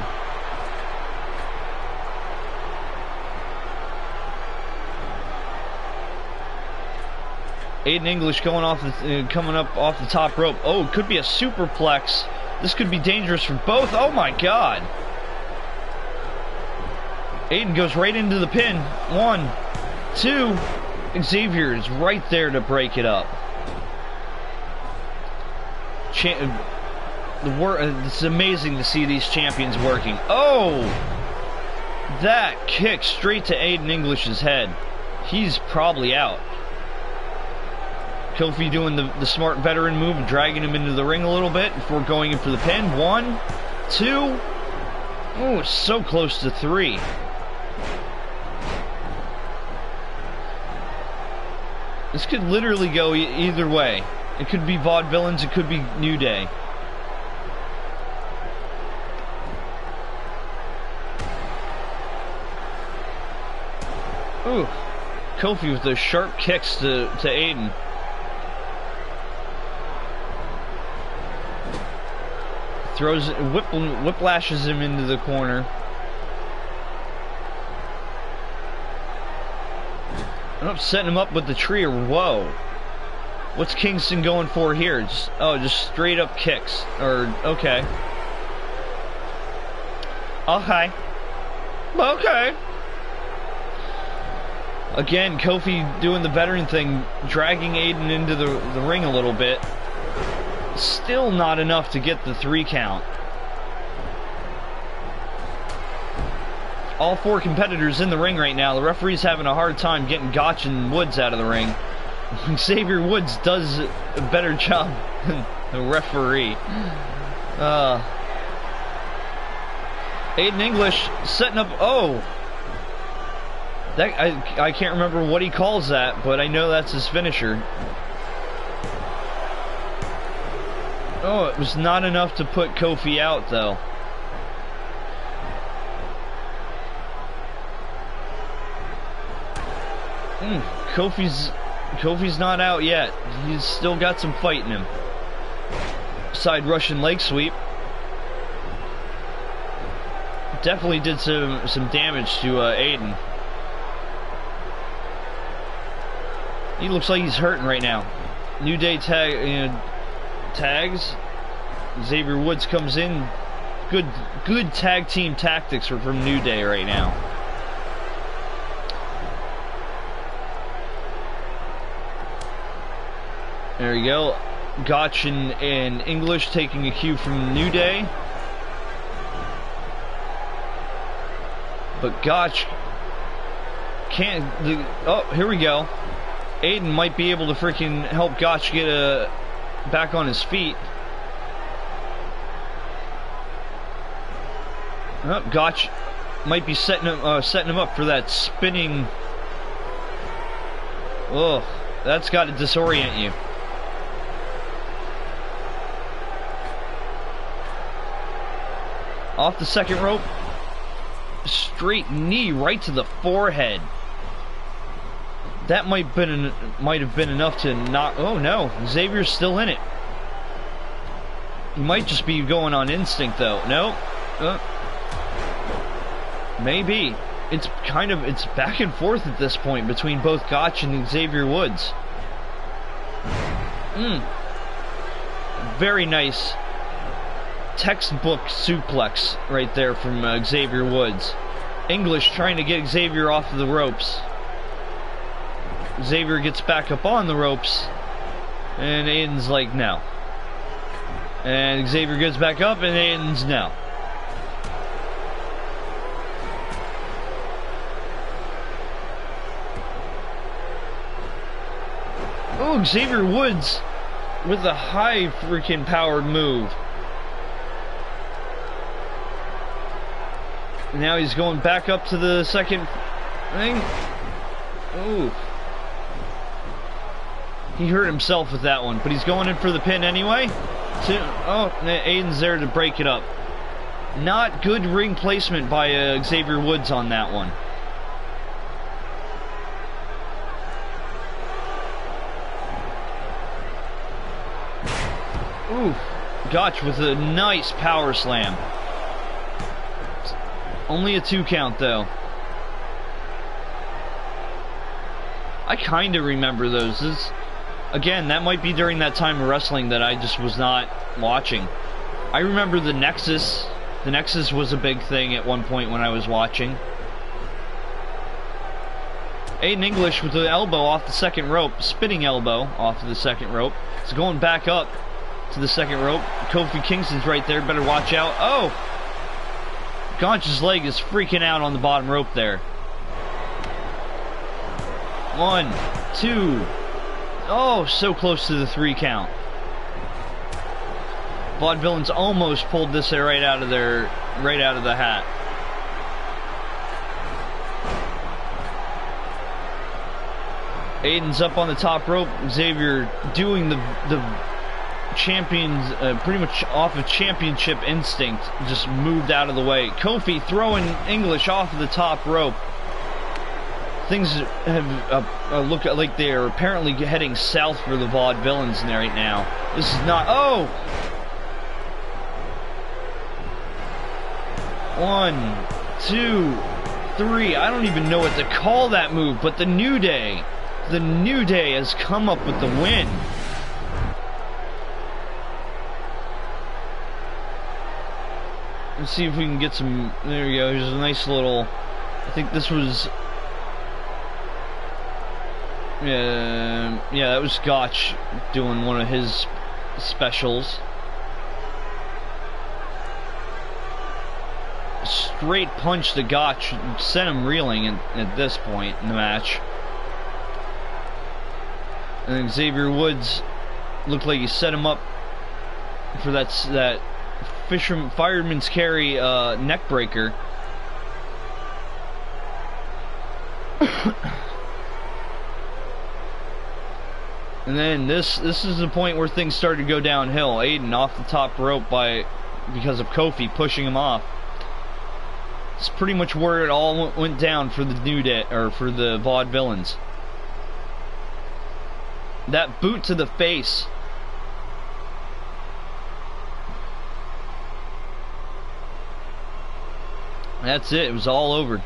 Aiden English coming up off the top rope. Oh, it could be a superplex. This could be dangerous for both. Oh my God! Aiden goes right into the pin. 1, 2. Xavier is right there to break it up. It's amazing to see these champions working. Oh! That kick straight to Aiden English's head. He's probably out. Kofi doing the smart veteran move and dragging him into the ring a little bit before going in for the pin. 1, 2. Oh, it's so close to 3. This could literally go either way. It could be Vaudevillains, it could be New Day. Ooh. Kofi with those sharp kicks to Aiden. Whiplashes him into the corner. Setting him up with the tree. Whoa. What's Kingston going for here? Just straight up kicks. Okay. Okay. Again, Kofi doing the veteran thing, dragging Aiden into the ring a little bit. Still not enough to get the 3 count. All 4 competitors in the ring right now. The referee's having a hard time getting Gotch and Woods out of the ring. Xavier Woods does a better job than the referee. Aiden English setting up. Oh, that I can't remember what he calls that, but I know that's his finisher. Oh, it was not enough to put Kofi out, though. Kofi's not out yet. He's still got some fight in him. Side Russian leg sweep. Definitely did some damage to Aiden. He looks like he's hurting right now. New Day tags. Xavier Woods comes in. Good tag team tactics from New Day right now. There you go. Gotch and English taking a cue from New Day. But Gotch can't. Oh, here we go. Aiden might be able to freaking help Gotch get back on his feet. Oh, Gotch might be setting him up for that spinning. Ugh, that's got to disorient you. Off the second rope. Straight knee right to the forehead. That might have been enough to knock. Oh no, Xavier's still in it. He might just be going on instinct though. No. Maybe. It's back and forth at this point between both Gotch and Xavier Woods. Very nice textbook suplex right there from Xavier Woods. English trying to get Xavier off of the ropes. Xavier gets back up on the ropes, and Aiden's like, no. And Xavier gets back up, and Aiden's no. Oh, Xavier Woods with a high freaking powered move. Now he's going back up to the second thing. Ooh. He hurt himself with that one, but he's going in for the pin anyway. Oh, Aiden's there to break it up. Not good ring placement by Xavier Woods on that one. Ooh, Gotch with a nice power slam. Only a 2 count though. I kind of remember those. Again, that might be during that time of wrestling that I just was not watching. I remember the Nexus. The Nexus was a big thing at one point when I was watching. Aiden English with the elbow off the second rope, spinning elbow off of the second rope. It's going back up to the second rope. Kofi Kingston's right there, better watch out. Oh! Gotch's leg is freaking out on the bottom rope there. 1, 2. Oh, so close to the 3 count. Vaudevillains almost pulled this right out of the hat. Aiden's up on the top rope. Xavier doing the champions, pretty much off of championship instinct, just moved out of the way. Kofi throwing English off of the top rope. Things have look like they're apparently heading south for the Vaudevillains right now. This is not. Oh! 1, 2, 3. I don't even know what to call that move, but the New Day has come up with the win. Let's see if we can get some. There we go. Here's a nice little. I think this was. Yeah, that was Gotch doing one of his specials. Straight punch to Gotch sent him reeling at this point in the match. And then Xavier Woods looked like he set him up for that fireman's carry neck breaker. And then this is the point where things started to go downhill. Aiden off the top rope because of Kofi pushing him off. It's pretty much where it all went down for the New Day, or for the Vaudevillains. That boot to the face. That's it. It was all over.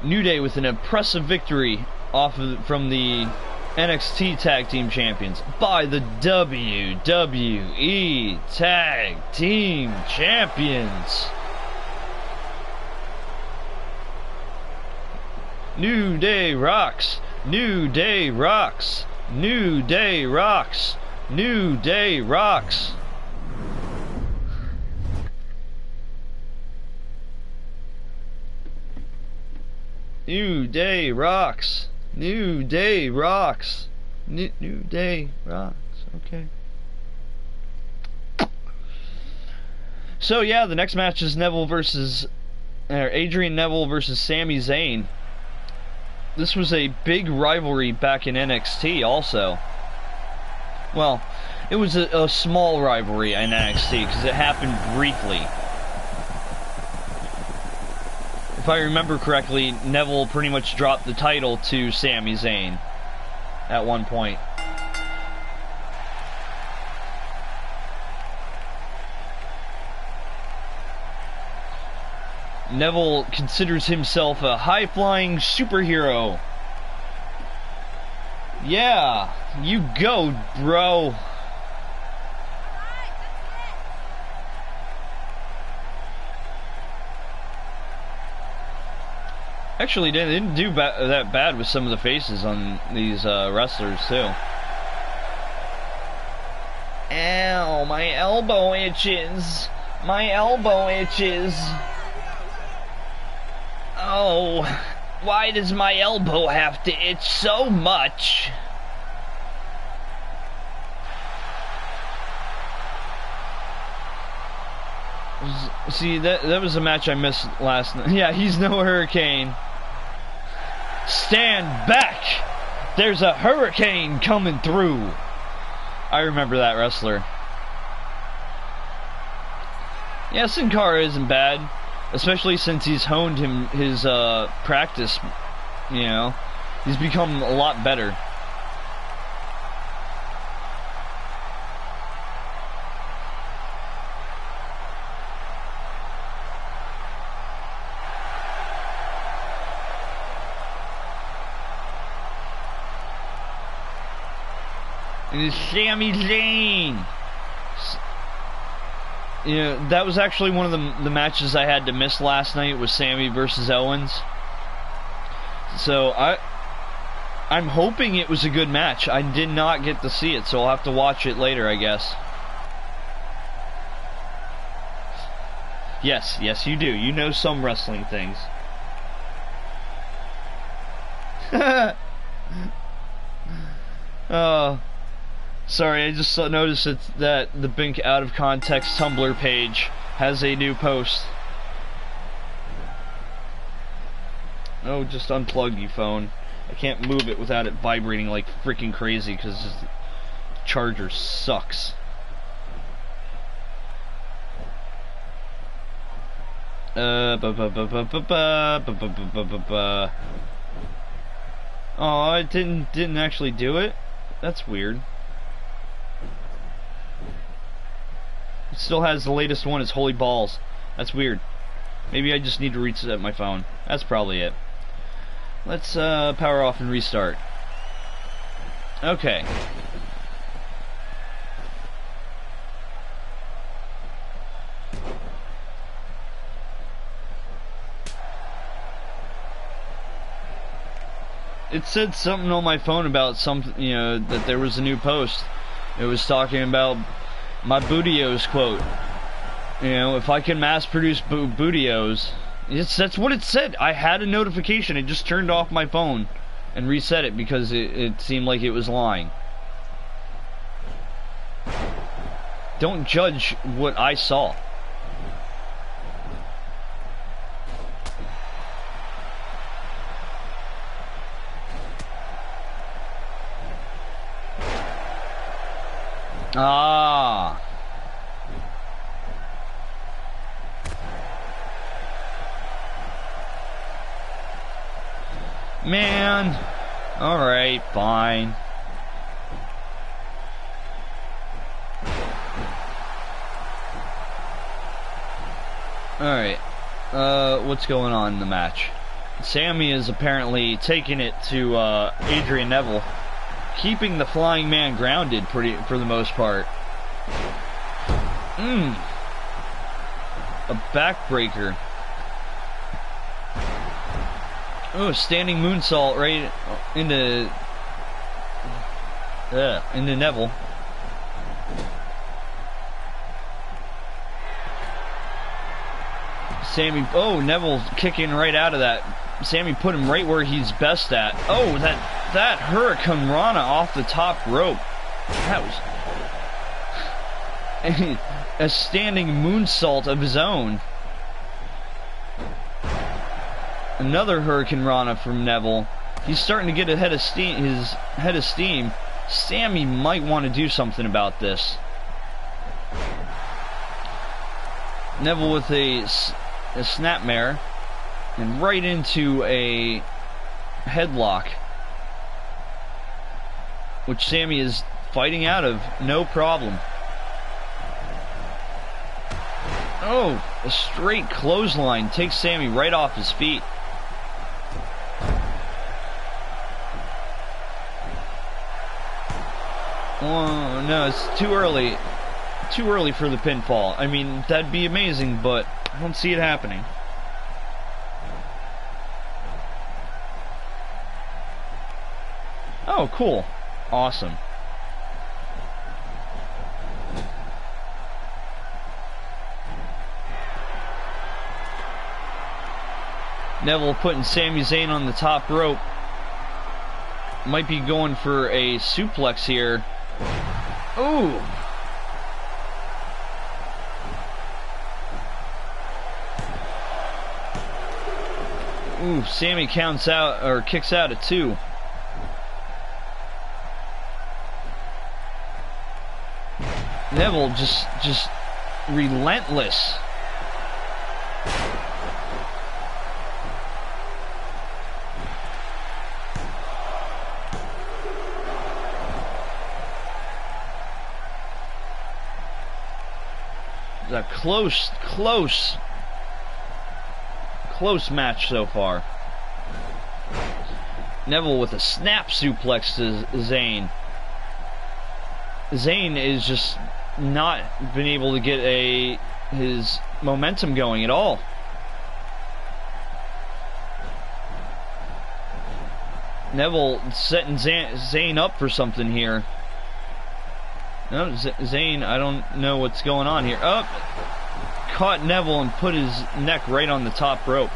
New Day with an impressive victory from the NXT Tag Team Champions by the WWE Tag Team Champions. New Day rocks. New Day rocks. New Day rocks. New Day rocks. New Day rocks. New Day rocks. New Day rocks. Okay. So yeah, the next match is Adrian Neville versus Sami Zayn. This was a big rivalry back in NXT also. Well, it was a small rivalry in NXT because it happened briefly. If I remember correctly, Neville pretty much dropped the title to Sami Zayn at one point. Neville considers himself a high-flying superhero. Yeah, you go, bro. Actually, they didn't do that bad with some of the faces on these wrestlers, too. Ow, my elbow itches. My elbow itches. Oh, why does my elbow have to itch so much? See, that was a match I missed last night. Yeah, he's no hurricane. Stand back! There's a hurricane coming through. I remember that wrestler. Yeah, Sin Cara isn't bad. Especially since he's honed his practice, you know. He's become a lot better. And it's Sami Zayn. You know, that was actually one of the matches I had to miss last night, was Sami versus Owens. So I'm hoping it was a good match. I did not get to see it, so I'll have to watch it later, I guess. Yes, you do. You know some wrestling things. Sorry, I just noticed that the Bink Out of Context Tumblr page has a new post. Oh, just unplug you phone. I can't move it without it vibrating like freaking crazy because the charger sucks. Oh, it didn't actually do it? That's weird. It still has the latest one, it's Holy Balls. That's weird. Maybe I just need to reset my phone. That's probably it. Let's power off and restart. Okay. It said something on my phone about something, you know, that there was a new post. It was talking about my Bootios quote. You know, if I can mass produce Bootios. That's what it said. I had a notification. It just turned off my phone and reset it because it seemed like it was lying. Don't judge what I saw. Ah. Man. Alright, fine. Alright. What's going on in the match? Sami is apparently taking it to Adrian Neville, keeping the flying man grounded for the most part. A backbreaker. Oh, standing moonsault right into Neville. Sami, oh, Neville's kicking right out of that. Sami put him right where he's best at. Oh, that Hurricane Rana off the top rope. That was... a standing moonsault of his own. Another Hurricane Rana from Neville. He's starting to get ahead of steam. His head of steam. Sammy might want to do something about this. Neville with a snapmare and right into a headlock, which Sammy is fighting out of, no problem. Oh, a straight clothesline takes Sammy right off his feet. Oh, no, it's too early. Too early for the pinfall. I mean, that'd be amazing, but I don't see it happening. Oh, cool. Awesome. Neville putting Sami Zayn on the top rope. Might be going for a suplex here. Ooh. Ooh, Sammy counts out, or kicks out at 2. Neville just relentless. It's a close match so far. Neville with a snap suplex to Zayn. Zayn is just not been able to get his momentum going at all. Neville setting Zayn up for something here. No, Zayn, I don't know what's going on here. Oh, caught Neville and put his neck right on the top rope.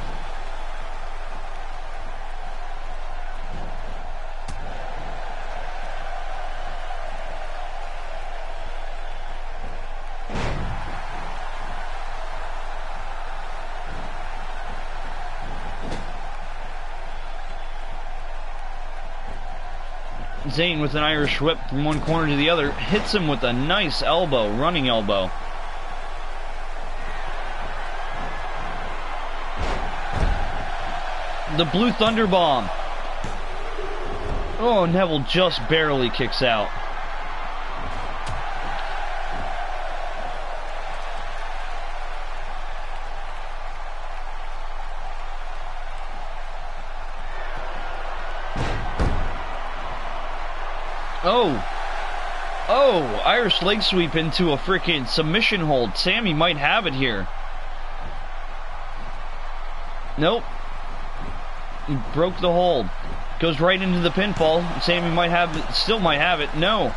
Zayn with an Irish whip from one corner to the other, hits him with a nice elbow, running elbow. The Blue Thunder Bomb. Oh, Neville just barely kicks out. Oh, Irish leg sweep into a freaking submission hold. Sammy might have it here. Nope. He broke the hold. Goes right into the pinfall. Sammy might have it, still might have it. No.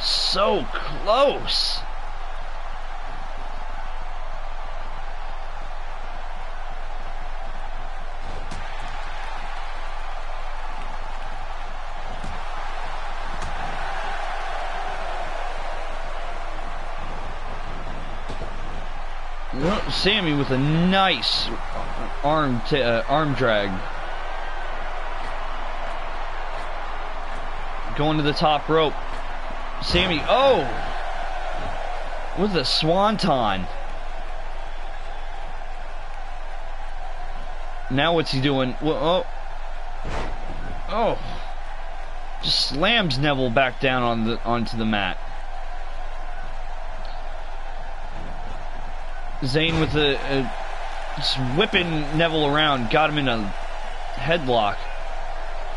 So close. Sammy with a nice arm drag. Going to the top rope. Sammy, oh! With a swanton. Now what's he doing? Oh. Oh. Just slams Neville back down onto the mat. Zayn with just whipping Neville around, got him in a headlock.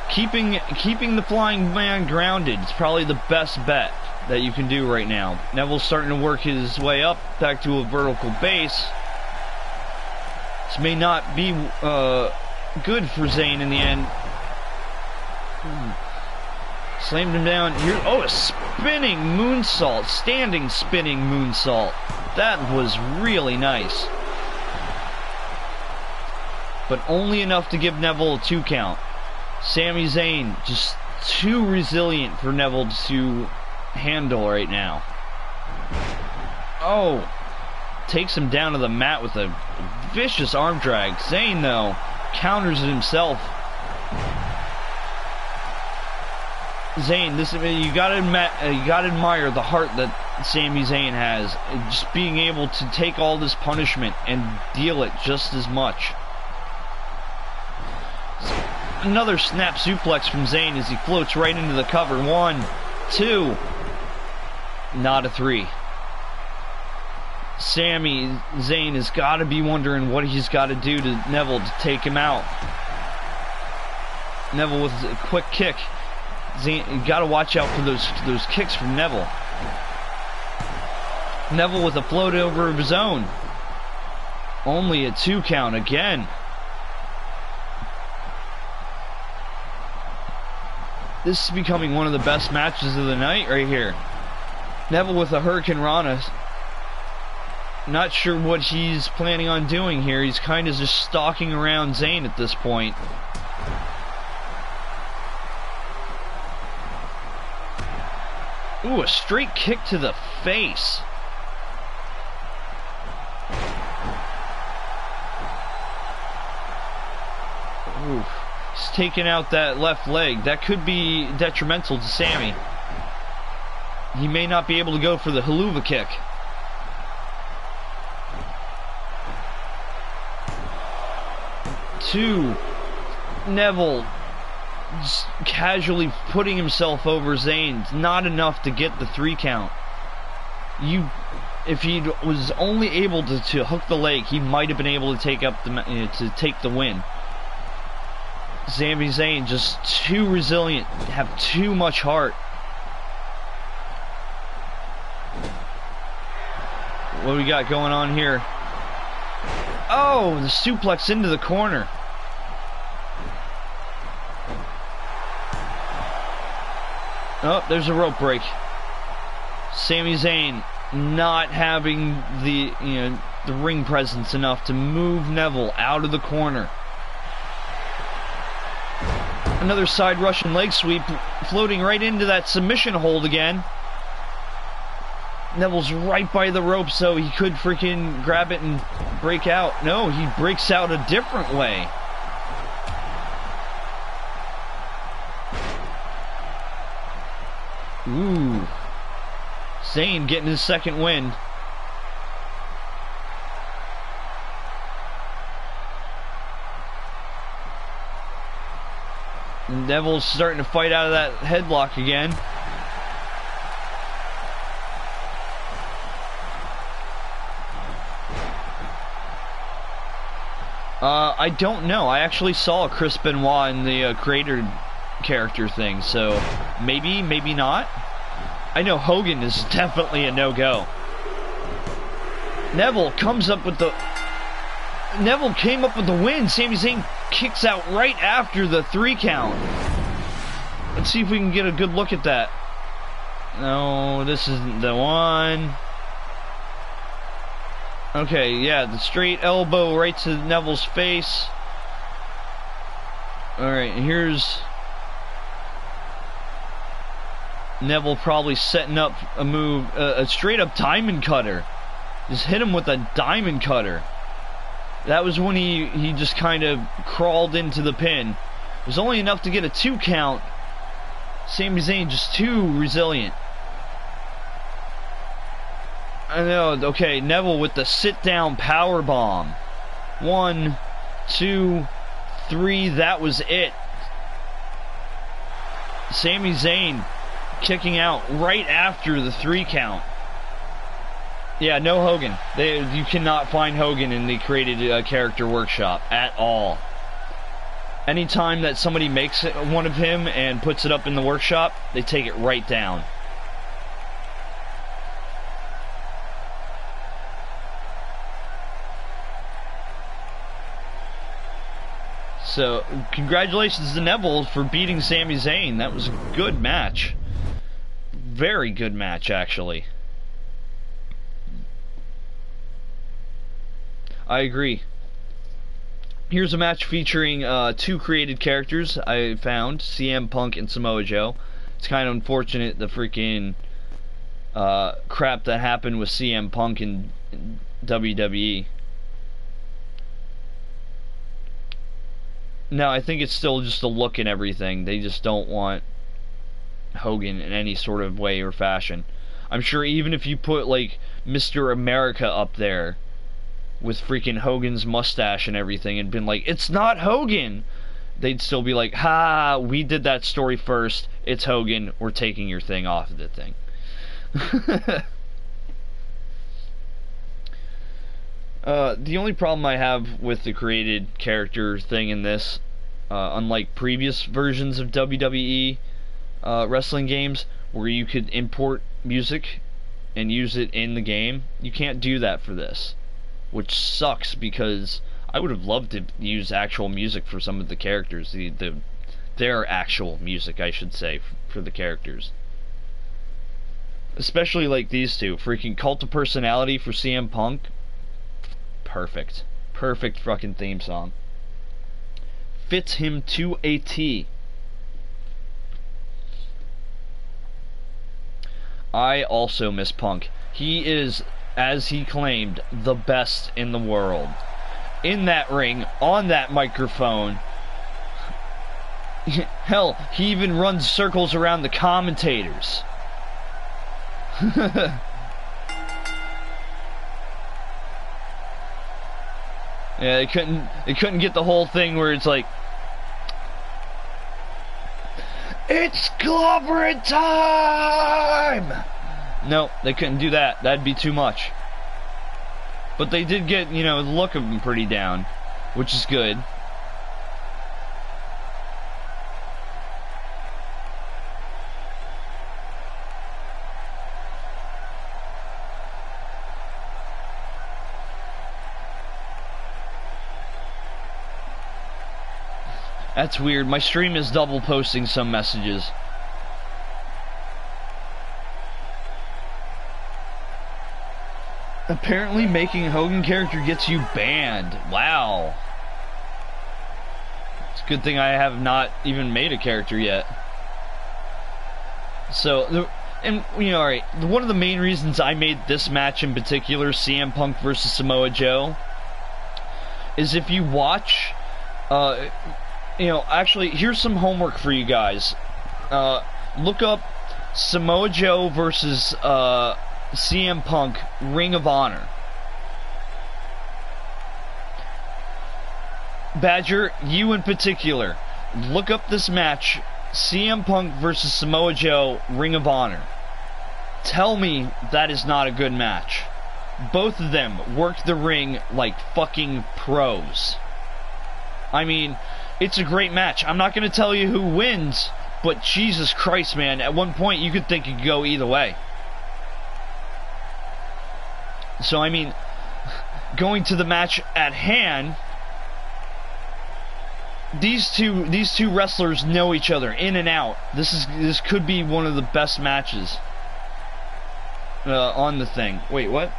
Keeping the flying man grounded is probably the best bet that you can do right now. Neville's starting to work his way up back to a vertical base. This may not be good for Zayn in the end. Slammed him down here. Oh, a spinning moonsault. Standing spinning moonsault. That was really nice. But only enough to give Neville a 2 count. Sami Zayn just too resilient for Neville to handle right now. Oh, takes him down to the mat with a vicious arm drag. Zayn, though, counters it himself. Zayn, you gotta admire the heart that Sami Zayn has, just being able to take all this punishment and deal it just as much. Another snap suplex from Zayn as he floats right into the cover. 1, 2, not a 3. Sami Zayn has got to be wondering what he's got to do to Neville to take him out. Neville with a quick kick. Zayn, you got to watch out for those kicks from Neville. Neville with a float over of his own. Only a 2 count again. This is becoming one of the best matches of the night right here. Neville with a Hurricane Rana. Not sure what he's planning on doing here. He's kind of just stalking around Zayn at this point. Ooh, a straight kick to the face. Ooh, he's taking out that left leg. That could be detrimental to Sami. He may not be able to go for the haluva kick. Two, Neville just casually putting himself over Zayn. Not enough to get the 3 count. If he was only able to hook the leg, he might have been able to take the win. Sami Zayn just too resilient, have too much heart. What do we got going on here? Oh, the suplex into the corner. Oh, there's a rope break. Sami Zayn not having the ring presence enough to move Neville out of the corner. Another side Russian leg sweep, floating right into that submission hold again. Neville's right by the rope, so he could freaking grab it and break out. No, he breaks out a different way. Ooh. Zayn getting his second win. And Neville's starting to fight out of that headlock again. I don't know. I actually saw Chris Benoit in the creator character thing, so maybe, maybe not. I know Hogan is definitely a no-go. Neville comes up with the... Neville came up with the win. Sami Zayn kicks out right after the 3 count. Let's see if we can get a good look at that. No, this isn't the one. Okay, yeah, the straight elbow right to Neville's face. Alright, here's Neville probably setting up a move, a straight up diamond cutter. Just hit him with a diamond cutter. That was when he just kind of crawled into the pin. It was only enough to get a 2 count. Sami Zayn just too resilient. I know, okay, Neville with the sit-down power bomb. 1, 2, 3, that was it. Sami Zayn kicking out right after the 3 count. Yeah, no Hogan. You cannot find Hogan in the created character workshop at all. Anytime that somebody makes one of him and puts it up in the workshop, they take it right down. So, congratulations to Neville for beating Sami Zayn. That was a good match. Very good match, actually. I agree. Here's a match featuring 2 created characters I found, CM Punk and Samoa Joe. It's kind of unfortunate the freaking crap that happened with CM Punk in WWE. No, I think it's still just a look and everything. They just don't want Hogan in any sort of way or fashion. I'm sure even if you put, like, Mr. America up there with freaking Hogan's mustache and everything and been like, it's not Hogan, they'd still be like, ha, we did that story first, it's Hogan, we're taking your thing off of the thing. The only problem I have with the created character thing in this, unlike previous versions of WWE wrestling games where you could import music and use it in the game, you can't do that for this, which sucks because I would have loved to use actual music for some of the characters, their actual music, I should say, for the characters. Especially like these two, freaking Cult of Personality for CM Punk. Perfect. Perfect fucking theme song. Fits him to a T. I also miss Punk. He is, as he claimed, the best in the world. In that ring, on that microphone. Hell, he even runs circles around the commentators. Yeah, they couldn't get the whole thing where it's like, it's clobbering time! No, they couldn't do that. That'd be too much. But they did get, you know, the look of him pretty down, which is good. That's weird. My stream is double posting some messages. Apparently making a Hogan character gets you banned. Wow. It's a good thing I have not even made a character yet. So, and, you know, alright, one of the main reasons I made this match in particular, CM Punk versus Samoa Joe, is if you watch, you know, actually, here's some homework for you guys. Look up Samoa Joe versus CM Punk Ring of Honor. Badger, you in particular, look up this match, CM Punk versus Samoa Joe Ring of Honor. Tell me that is not a good match. Both of them work the ring like fucking pros. I mean, it's a great match. I'm not going to tell you who wins, but Jesus Christ, man, at one point you could think it could go either way. So, I mean, going to the match at hand, these two wrestlers know each other in and out. This could be one of the best matches on the thing. Wait, what?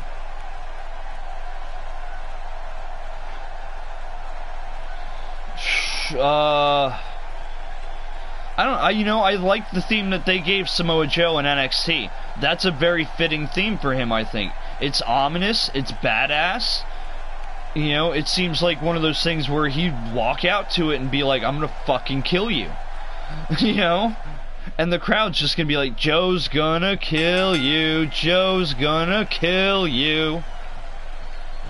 I like the theme that they gave Samoa Joe in NXT. That's a very fitting theme for him, I think. It's ominous, it's badass. You know, it seems like one of those things where he'd walk out to it and be like, I'm gonna fucking kill you. You know? And the crowd's just gonna be like, Joe's gonna kill you, Joe's gonna kill you.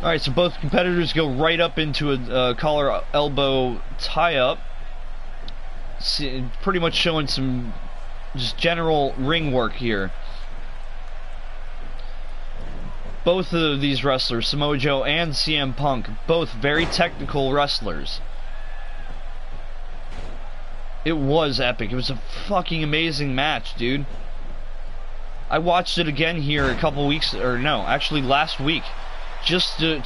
Alright, so both competitors go right up into a collar elbow tie-up. Pretty much showing some just general ring work here. Both of these wrestlers, Samoa Joe and CM Punk, both very technical wrestlers. It was epic. It was a fucking amazing match, dude. I watched it again here a couple weeks, or no, actually last week. Just to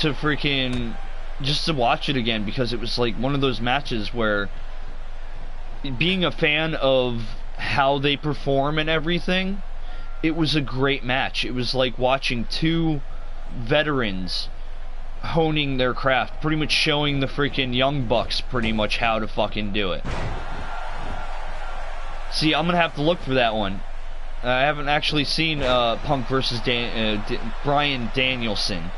watch it again, because it was like one of those matches where, being a fan of how they perform and everything, it was a great match. It was like watching two veterans honing their craft, pretty much showing the freaking young bucks pretty much how to fucking do it. See, I'm gonna have to look for that one. I haven't actually seen Punk versus Bryan Danielson.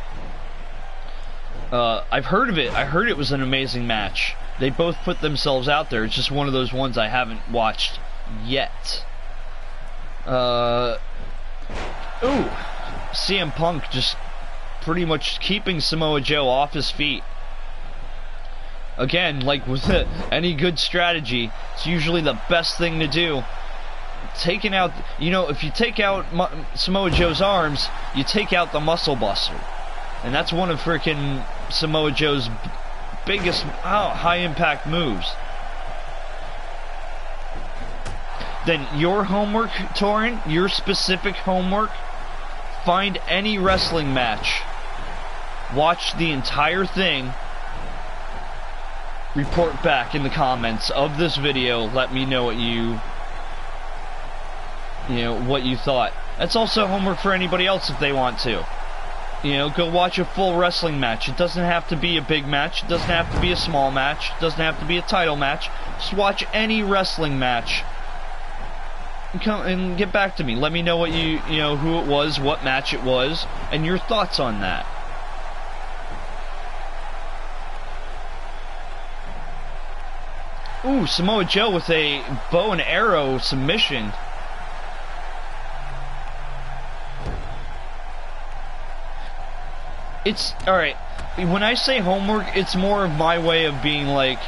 I've heard of it. I heard it was an amazing match. They both put themselves out there. It's just one of those ones I haven't watched yet. Ooh, CM Punk just pretty much keeping Samoa Joe off his feet. Again, like with any good strategy, it's usually the best thing to do. Taking out, you know, if you take out Samoa Joe's arms, you take out the muscle buster. And that's one of freaking Samoa Joe's biggest high impact moves. Then your homework, Torin, your specific homework, find any wrestling match, watch the entire thing, report back in the comments of this video, let me know what what you thought. That's also homework for anybody else if they want to. You know, go watch a full wrestling match. It doesn't have to be a big match. It doesn't have to be a small match. It doesn't have to be a title match. Just watch any wrestling match. Come and get back to me. Let me know what who it was, what match it was, and your thoughts on that. Ooh, Samoa Joe with a bow and arrow submission. It's, alright, when I say homework, it's more of my way of being like,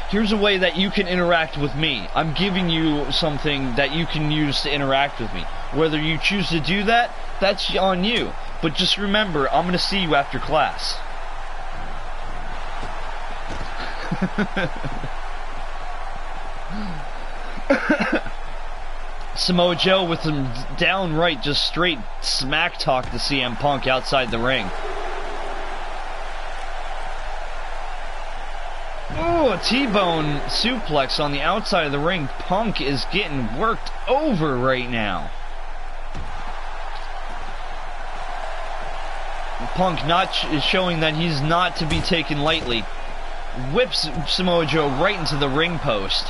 here's a way that you can interact with me. I'm giving you something that you can use to interact with me. Whether you choose to do that, that's on you. But just remember, I'm going to see you after class. Samoa Joe with some downright just straight smack talk to CM Punk outside the ring. Ooh, a T-bone suplex on the outside of the ring. Punk is getting worked over right now. Punk not showing that he's not to be taken lightly. Whips Samoa Joe right into the ring post.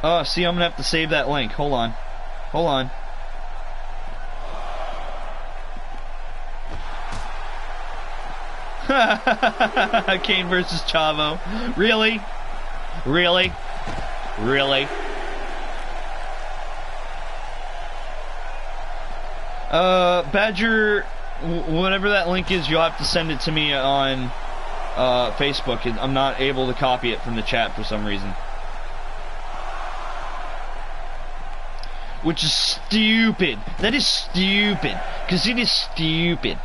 Oh, see, I'm gonna have to save that link. Hold on. Hold on. Kane versus Chavo. Really? Really? Really? Badger, whatever that link is, you'll have to send it to me on Facebook. I'm not able to copy it from the chat for some reason. Which is stupid. That is stupid. Because it is stupid.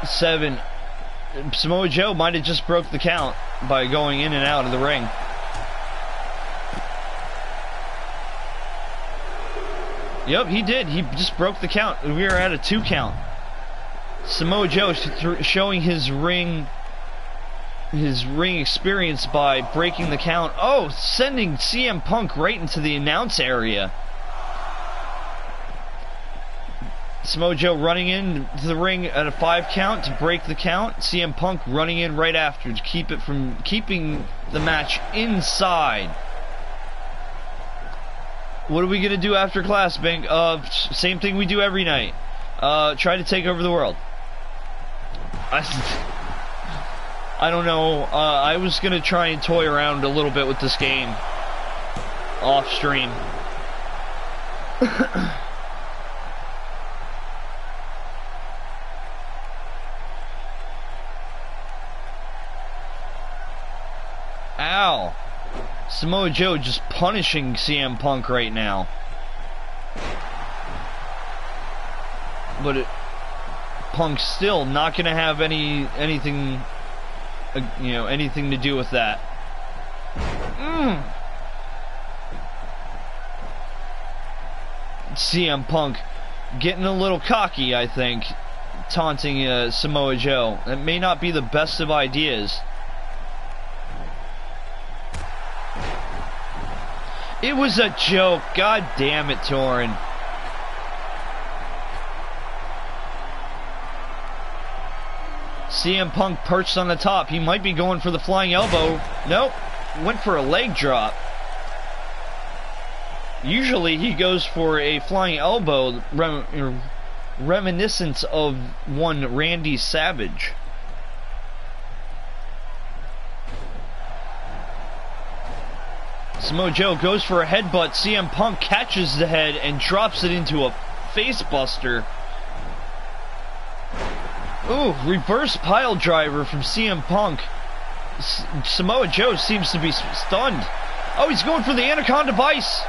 7. Samoa Joe might have just broke the count by going in and out of the ring. Yep, he did. He just broke the count. We are at a 2 count. Samoa Joe showing his ring experience by breaking the count. Oh, sending CM Punk right into the announce area. Samoa Joe running into the ring at a 5 count to break the count. CM Punk running in right after to keep it from keeping the match inside. What are we gonna do after class, Bink? Same thing we do every night. Try to take over the world. I don't know. I was gonna try and toy around a little bit with this game off stream. Ow. Samoa Joe just punishing CM Punk right now. But Punk's still not going to have anything anything to do with that. CM Punk getting a little cocky, I think, taunting Samoa Joe. That may not be the best of ideas. It was a joke. God damn it, Torin. CM Punk perched on the top. He might be going for the flying elbow. Nope. Went for a leg drop. Usually he goes for a flying elbow, reminiscent of one Randy Savage. Samoa Joe goes for a headbutt. CM Punk catches the head and drops it into a face buster. Ooh, reverse pile driver from CM Punk. Samoa Joe seems to be stunned. Oh, he's going for the Anaconda Vice.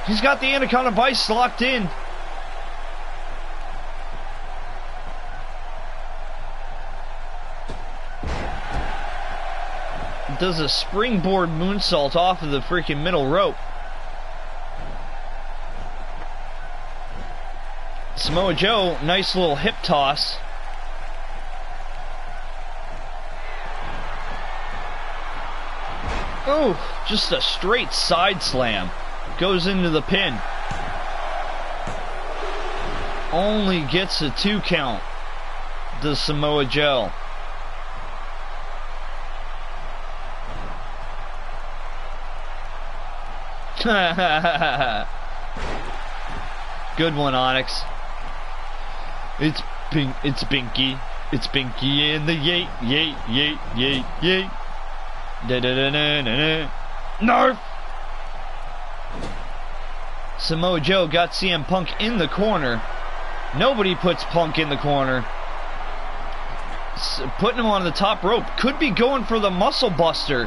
He's got the Anaconda Vice locked in. Does a springboard moonsault off of the freaking middle rope. Samoa Joe, nice little hip toss. Ooh, just a straight side slam. Goes into the pin. Only gets a 2 count. Does Samoa Joe. Good one, Onyx. It's Binky. It's Binky and the yay, yay, yay, yay, yay. Da da da da da da. Nerf! Samoa Joe got CM Punk in the corner. Nobody puts Punk in the corner. Putting him on the top rope. Could be going for the muscle buster.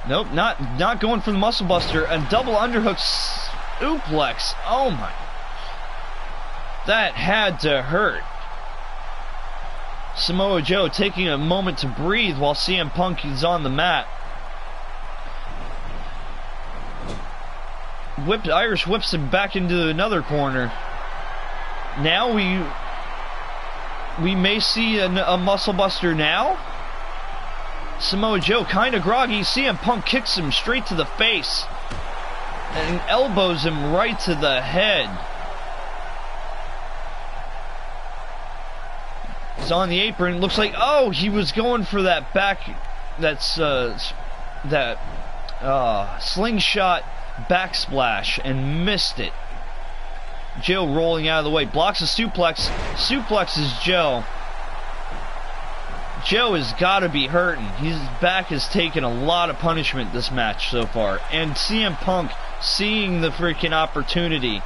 Nope, not going for the muscle buster. A double underhook suplex. Oh my. That had to hurt. Samoa Joe taking a moment to breathe while CM Punk is on the mat. Irish whips him back into another corner. Now we may see a muscle buster now. Samoa Joe kind of groggy. CM Punk kicks him straight to the face and elbows him right to the head. He's on the apron. Looks like, oh, he was going for that slingshot backsplash and missed it. Joe rolling out of the way. Blocks a suplex. Suplexes Joe. Joe has got to be hurting. His back has taken a lot of punishment this match so far. And CM Punk, seeing the freaking opportunity,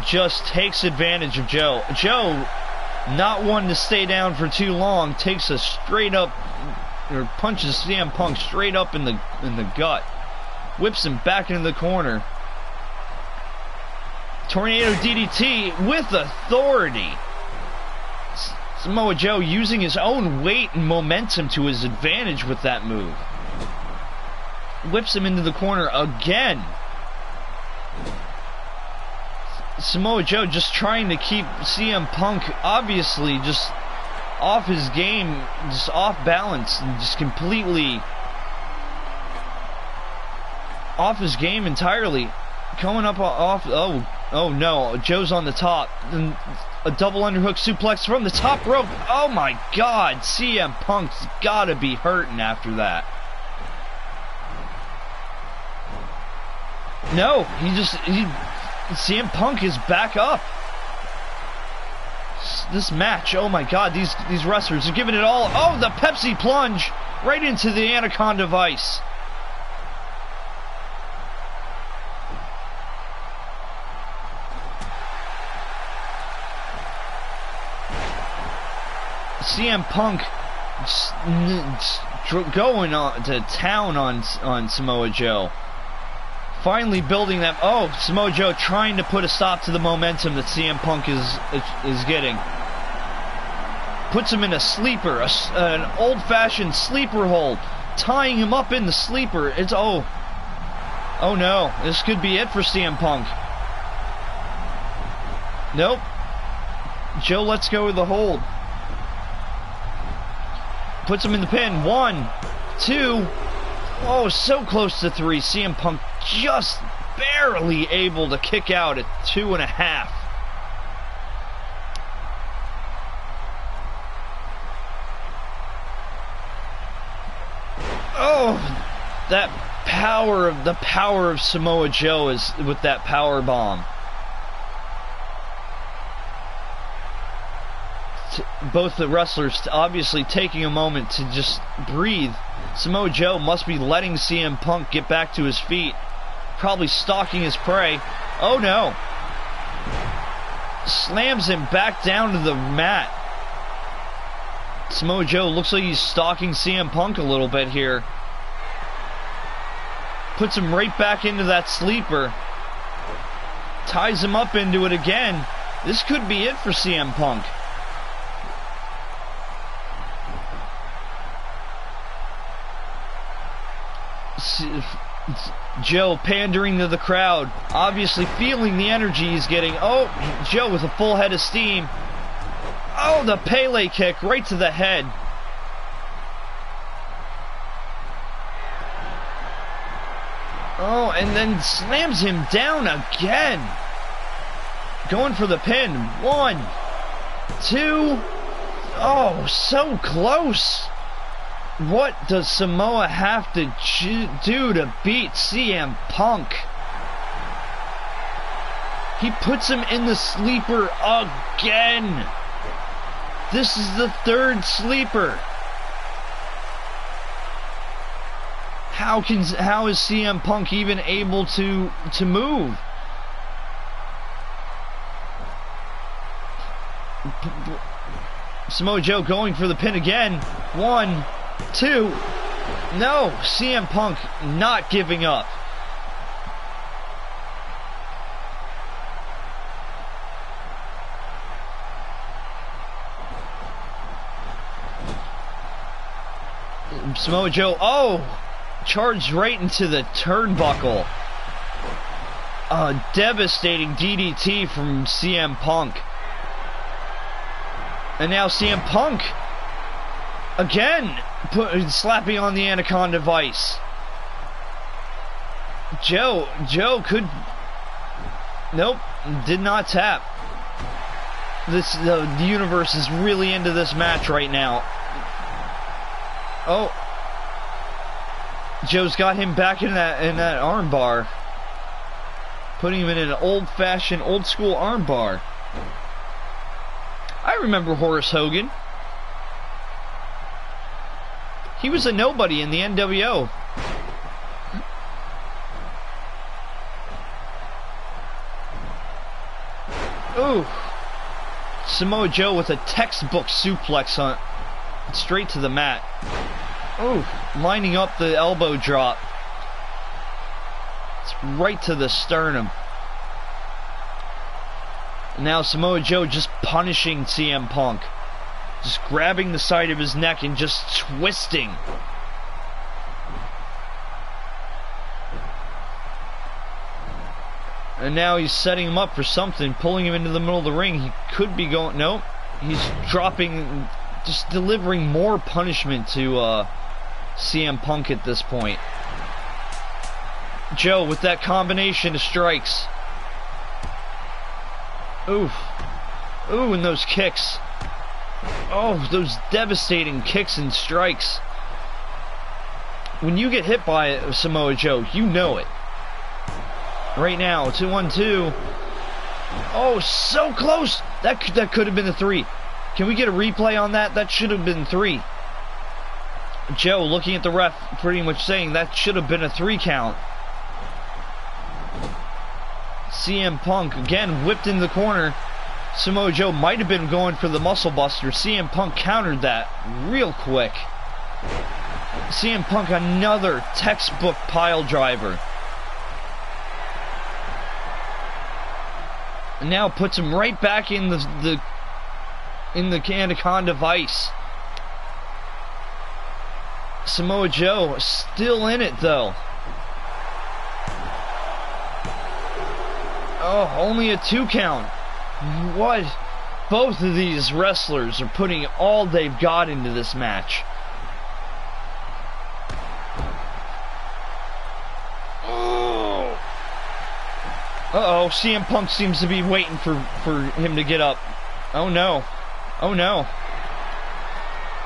just takes advantage of Joe. Joe, not one to stay down for too long, takes a straight up, or punches CM Punk straight up in the gut. Whips him back into the corner. Tornado DDT with authority. Samoa Joe using his own weight and momentum to his advantage with that move. Whips him into the corner again. Samoa Joe just trying to keep CM Punk obviously just off his game, just off balance, and just completely off his game entirely. Coming up off, oh no, Joe's on the top. And a double underhook suplex from the top rope. Oh my God, CM Punk's gotta be hurting after that. No, CM Punk is back up. This match, oh my God, these wrestlers are giving it all. Oh, the Pepsi plunge right into the Anaconda Vice. CM Punk going on to town on Samoa Joe. Finally building that. Oh, Samoa Joe trying to put a stop to the momentum that CM Punk is getting. Puts him in a sleeper, an old-fashioned sleeper hold, tying him up in the sleeper. It's oh no, this could be it for CM Punk. Nope. Joe lets go of the hold. Puts him in the pin. 1, 2. Oh, so close to 3. CM Punk just barely able to kick out at 2.5. Oh, that the power of Samoa Joe is with that power bomb. Both the wrestlers obviously taking a moment to just breathe. Samoa Joe must be letting CM Punk get back to his feet. Probably stalking his prey. Oh no. Slams him back down to the mat. Samoa Joe looks like he's stalking CM Punk a little bit here. Puts him right back into that sleeper. Ties him up into it again. This could be it for CM Punk. Joe pandering to the crowd, obviously feeling the energy he's getting. Oh, Joe with a full head of steam. Oh, the Pele kick right to the head. Oh, and then slams him down again. Going for the pin. 1, 2. Oh, so close. What does Samoa have to do to beat CM Punk? He puts him in the sleeper again. This is the 3rd sleeper. How is CM Punk even able to move? Samoa Joe going for the pin again. 1, 2. No, CM Punk not giving up. Samoa Joe, oh, charged right into the turnbuckle. A devastating DDT from CM Punk. And now CM Punk again slapping on the Anaconda Vice. Joe could, nope, did not tap. The universe is really into this match right now. Oh, Joe's got him back in that arm bar, putting him in an old-fashioned, old-school arm bar. I remember Horace Hogan. He was a nobody in the NWO. Ooh. Samoa Joe with a textbook suplex on straight to the mat. Ooh, lining up the elbow drop. It's right to the sternum. Now Samoa Joe just punishing CM Punk. Just grabbing the side of his neck and just twisting. And now he's setting him up for something, pulling him into the middle of the ring. He could be going, nope. He's dropping, just delivering more punishment to CM Punk at this point. Joe with that combination of strikes. Oof. Ooh, and those kicks. Oh, those devastating kicks and strikes. When you get hit by Samoa Joe, you know it. Right now, 2-1-2. Oh, so close. That could have been a 3. Can we get a replay on that? That should have been 3. Joe looking at the ref, pretty much saying that should have been a 3 count. CM Punk again whipped in the corner. Samoa Joe might have been going for the muscle buster. CM Punk countered that real quick. CM Punk another textbook pile driver. And now puts him right back in the Anaconda Vice. Samoa Joe still in it though. Oh, only a 2 count. What? Both of these wrestlers are putting all they've got into this match. Uh-oh, CM Punk seems to be waiting for him to get up. Oh no. Oh no.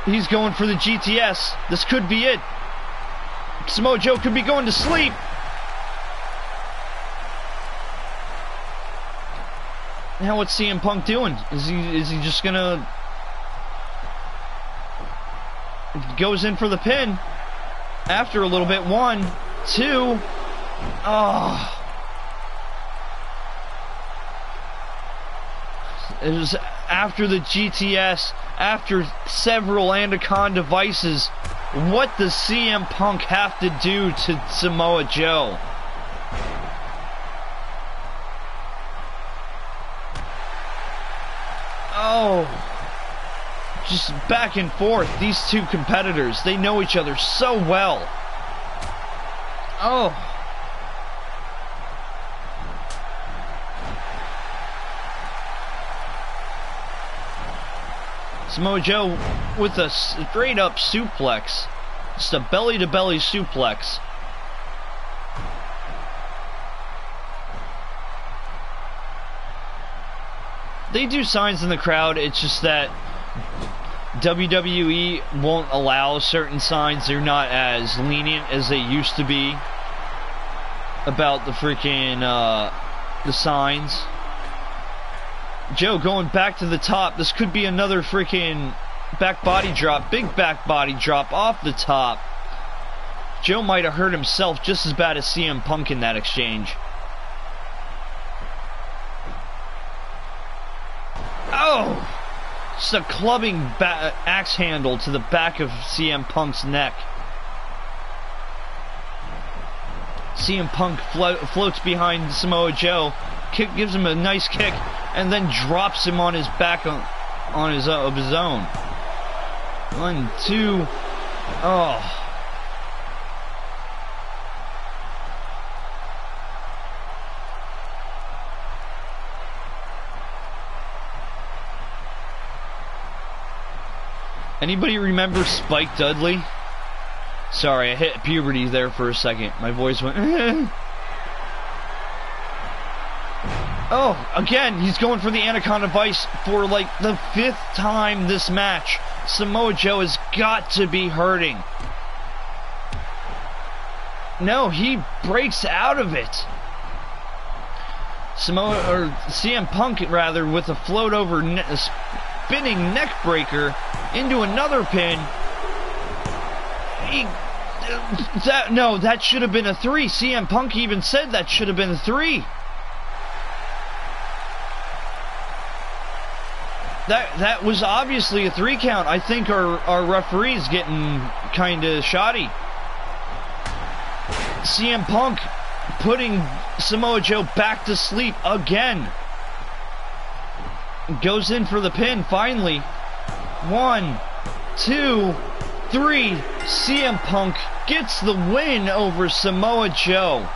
He's going for the GTS. This could be it. Samoa Joe could be going to sleep. Now what's CM Punk doing? Is he just gonna... Goes in for the pin. After a little bit. 1, 2. Oh. It was after the GTS, after several Anaconda devices. What does CM Punk have to do to Samoa Joe? Oh. Just back and forth. These two competitors, they know each other so well. Oh. Samoa Joe with a straight up suplex. Just a belly to belly suplex. They do signs in the crowd, it's just that WWE won't allow certain signs. They're not as lenient as they used to be about the freaking the signs. Joe going back to the top. This could be another freaking back body drop. Big back body drop off the top. Joe might have hurt himself just as bad as CM Punk in that exchange. Oh! Just a clubbing axe handle to the back of CM Punk's neck. CM Punk floats behind Samoa Joe. Gives him a nice kick, and then drops him on his back on his of his own. 1, 2. Oh. Anybody remember Spike Dudley? Sorry, I hit puberty there for a second. My voice went. Oh, again, he's going for the Anaconda Vice for like the 5th time this match. Samoa Joe has got to be hurting. No, he breaks out of it. CM Punk, rather, with a float over spinning neck breaker into another pin. That should have been a 3. CM Punk even said that should have been a 3. That was obviously a 3 count. I think our referee's getting kind of shoddy. CM Punk putting Samoa Joe back to sleep again. Goes in for the pin finally. 1, 2, 3. CM Punk gets the win over Samoa Joe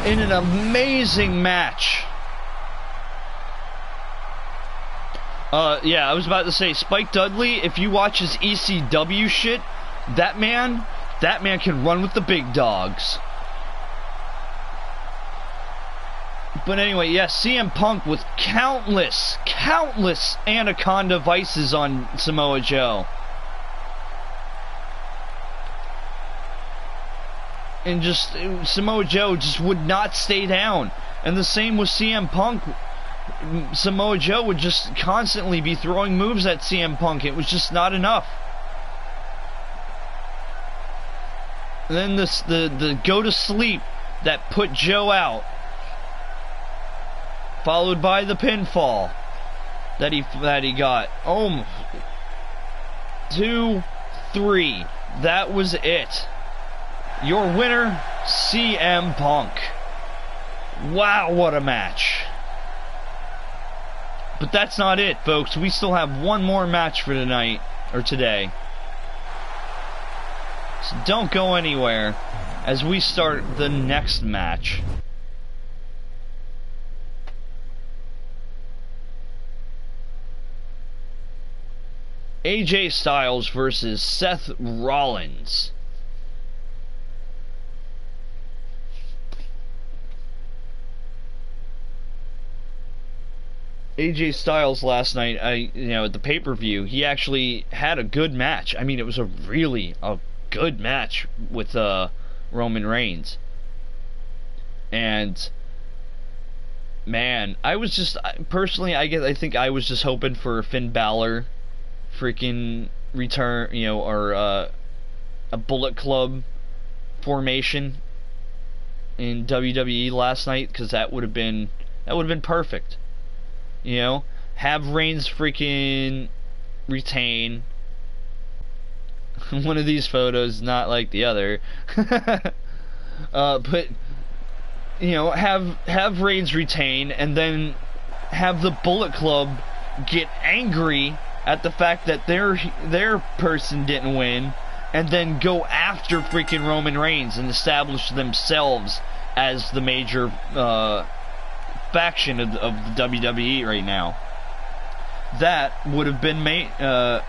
in an amazing match. Yeah, I was about to say, Spike Dudley, if you watch his ECW shit, that man can run with the big dogs. But anyway, yes, CM Punk with countless Anaconda Vices on Samoa Joe. And just, Samoa Joe just would not stay down. And the same with CM Punk. Samoa Joe would just constantly be throwing moves at CM Punk. It was just not enough. And then the go to sleep that put Joe out, followed by the pinfall that he got. 2, 3. That was it. Your winner, CM Punk. Wow, what a match. But that's not it, folks. We still have one more match for tonight, or today. So don't go anywhere as we start the next match. AJ Styles versus Seth Rollins. AJ Styles last night, at the pay-per-view, he actually had a good match. I mean, it was a good match with Roman Reigns. And man, I was just personally, I think I was just hoping for a Finn Balor freaking return, or a Bullet Club formation in WWE last night, because that would have been perfect. Have Reigns freaking retain. One of these photos, not like the other. But have Reigns retain, and then have the Bullet Club get angry at the fact that their person didn't win, and then go after freaking Roman Reigns and establish themselves as the major faction of the WWE right now. That would have been that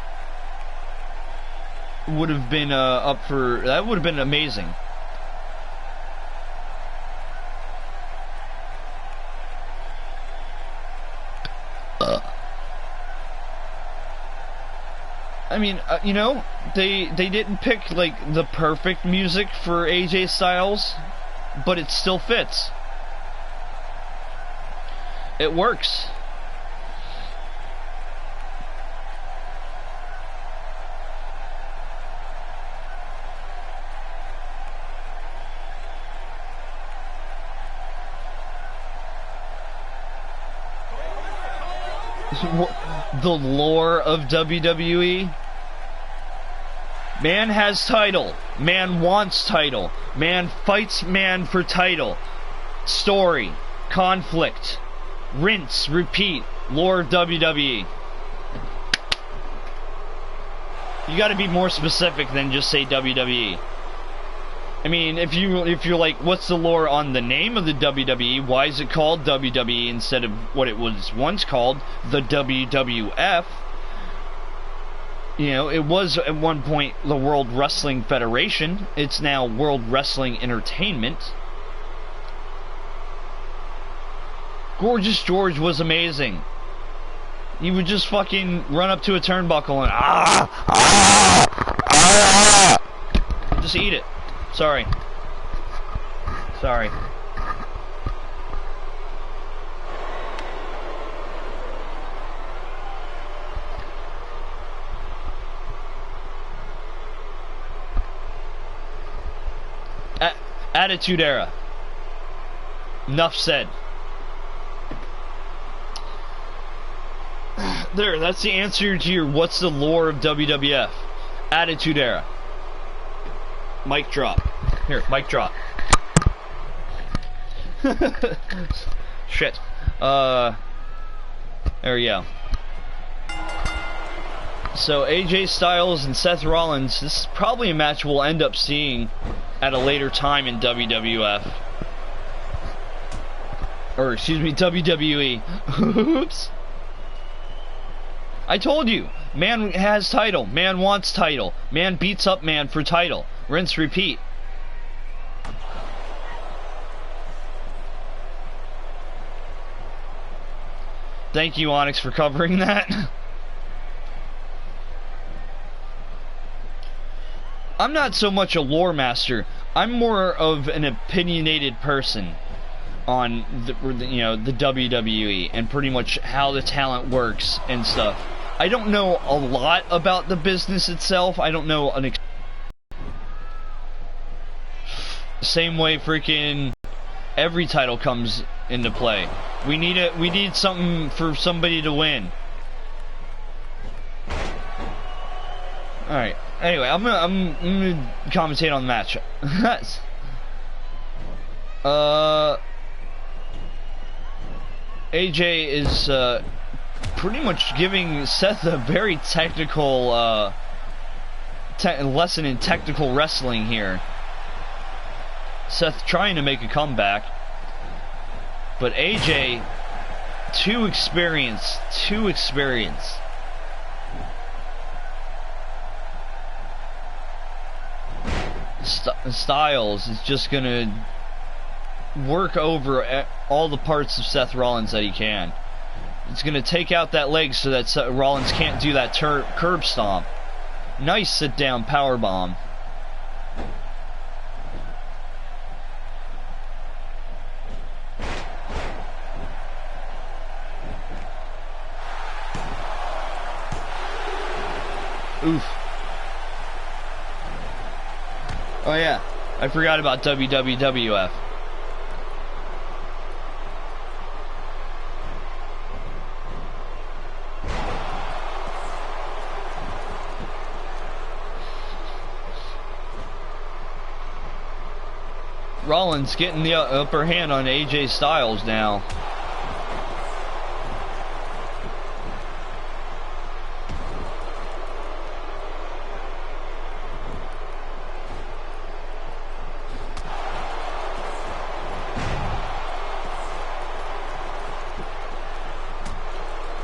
would have been amazing. I mean, they didn't pick like the perfect music for AJ Styles, but it still fits. It works. The lore of WWE. Man has title. Man wants title. Man fights man for title. Story. Conflict. Rinse. Repeat. Lore of WWE. You gotta be more specific than just say WWE. I mean, if you're like, what's the lore on the name of the WWE? Why is it called WWE instead of what it was once called, the WWF? It was at one point the World Wrestling Federation. It's now World Wrestling Entertainment. Gorgeous George was amazing. He would just fucking run up to a turnbuckle and just eat it. Sorry. Attitude Era. Enough said. There, that's the answer to your what's the lore of WWF. Attitude Era. Mic drop. Here, mic drop. Shit. There we go. So AJ Styles and Seth Rollins, this is probably a match we'll end up seeing at a later time in WWF. Or, excuse me, WWE. Oops. I told you. Man has title. Man wants title. Man beats up man for title. Rinse, repeat. Thank you, Onyx, for covering that. I'm not so much a lore master. I'm more of an opinionated person on the WWE and pretty much how the talent works and stuff. I don't know a lot about the business itself. I don't know same way freaking every title comes into play. We need something for somebody to win. All right. Anyway, I'm gonna commentate on the match. AJ is pretty much giving Seth a very technical lesson in technical wrestling here. Seth trying to make a comeback, but AJ too experienced. Styles is just gonna work over all the parts of Seth Rollins that he can. It's going to take out that leg so that Rollins can't do that curb stomp. Nice sit-down power bomb. Oof. Oh yeah, I forgot about WWF. Rollins getting the upper hand on AJ Styles now.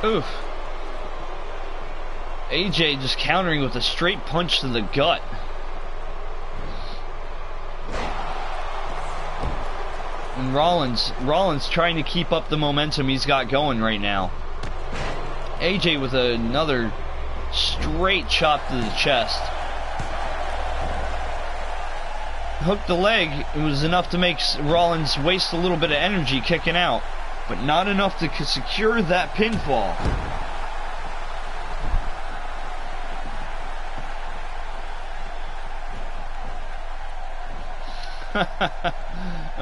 Oof. AJ just countering with a straight punch to the gut. And Rollins trying to keep up the momentum he's got going right now. AJ with another straight chop to the chest. Hooked the leg. It was enough to make Rollins waste a little bit of energy kicking out, but not enough to secure that pinfall.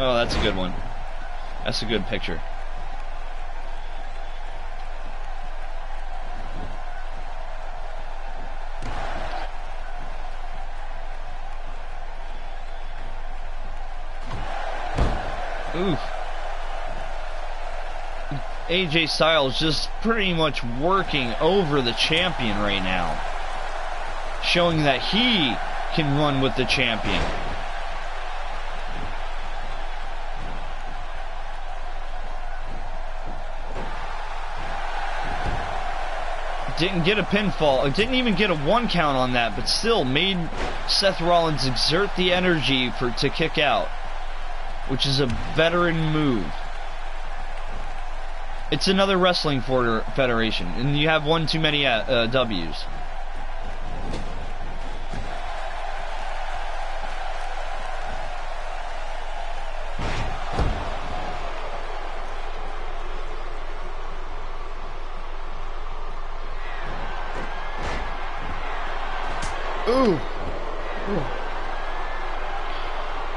Oh, that's a good one. That's a good picture. Oof. AJ Styles just pretty much working over the champion right now, showing that he can run with the champion. Didn't get a pinfall, didn't even get a 1 count on that, but still made Seth Rollins exert the energy to kick out, which is a veteran move. It's another wrestling federation, and you have one too many W's. Ooh.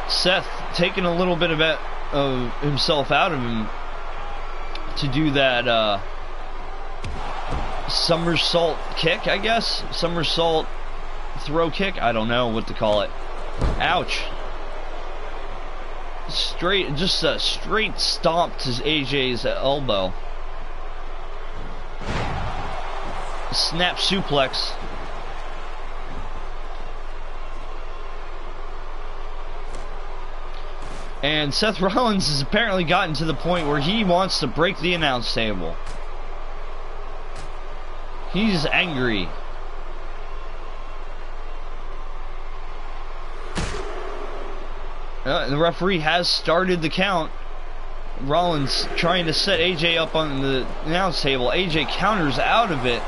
Seth taking a little bit of himself out of him to do that somersault kick, I guess? Somersault throw kick? I don't know what to call it. Ouch. Just a straight stomp to AJ's elbow. Snap suplex. And Seth Rollins has apparently gotten to the point where he wants to break the announce table. He's angry. The referee has started the count. Rollins trying to set AJ up on the announce table. AJ counters out of it.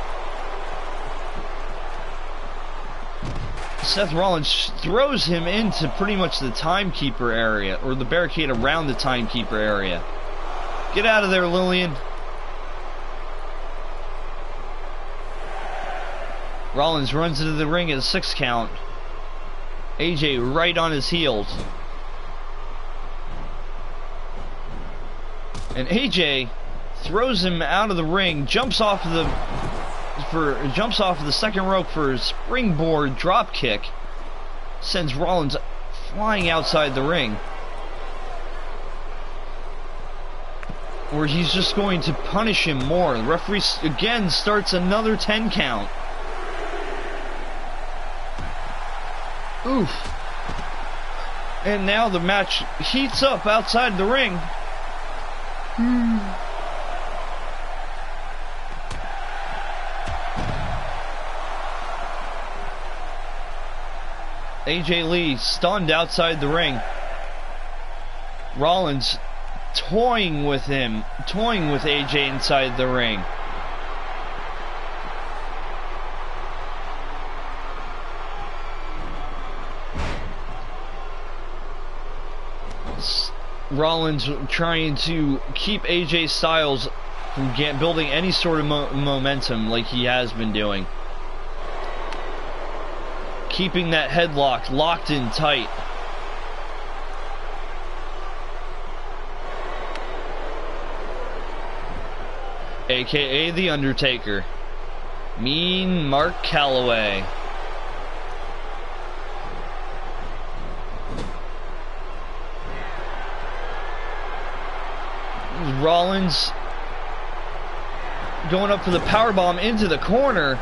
Seth Rollins throws him into pretty much the timekeeper area, or the barricade around the timekeeper area. Get out of there, Lillian. Rollins runs into the ring at a 6 count. AJ right on his heels. And AJ throws him out of the ring, jumps off of the second rope for a springboard drop kick, sends Rollins flying outside the ring, where he's just going to punish him more. The referee again starts another 10 count. Oof. And now the match heats up outside the ring. AJ Lee stunned outside the ring. Rollins toying with him, toying with AJ inside the ring. Rollins trying to keep AJ Styles from building any sort of momentum like he has been doing. Keeping that headlock locked in tight. AKA The Undertaker. Mean Mark Calloway. Rollins going up for the powerbomb into the corner.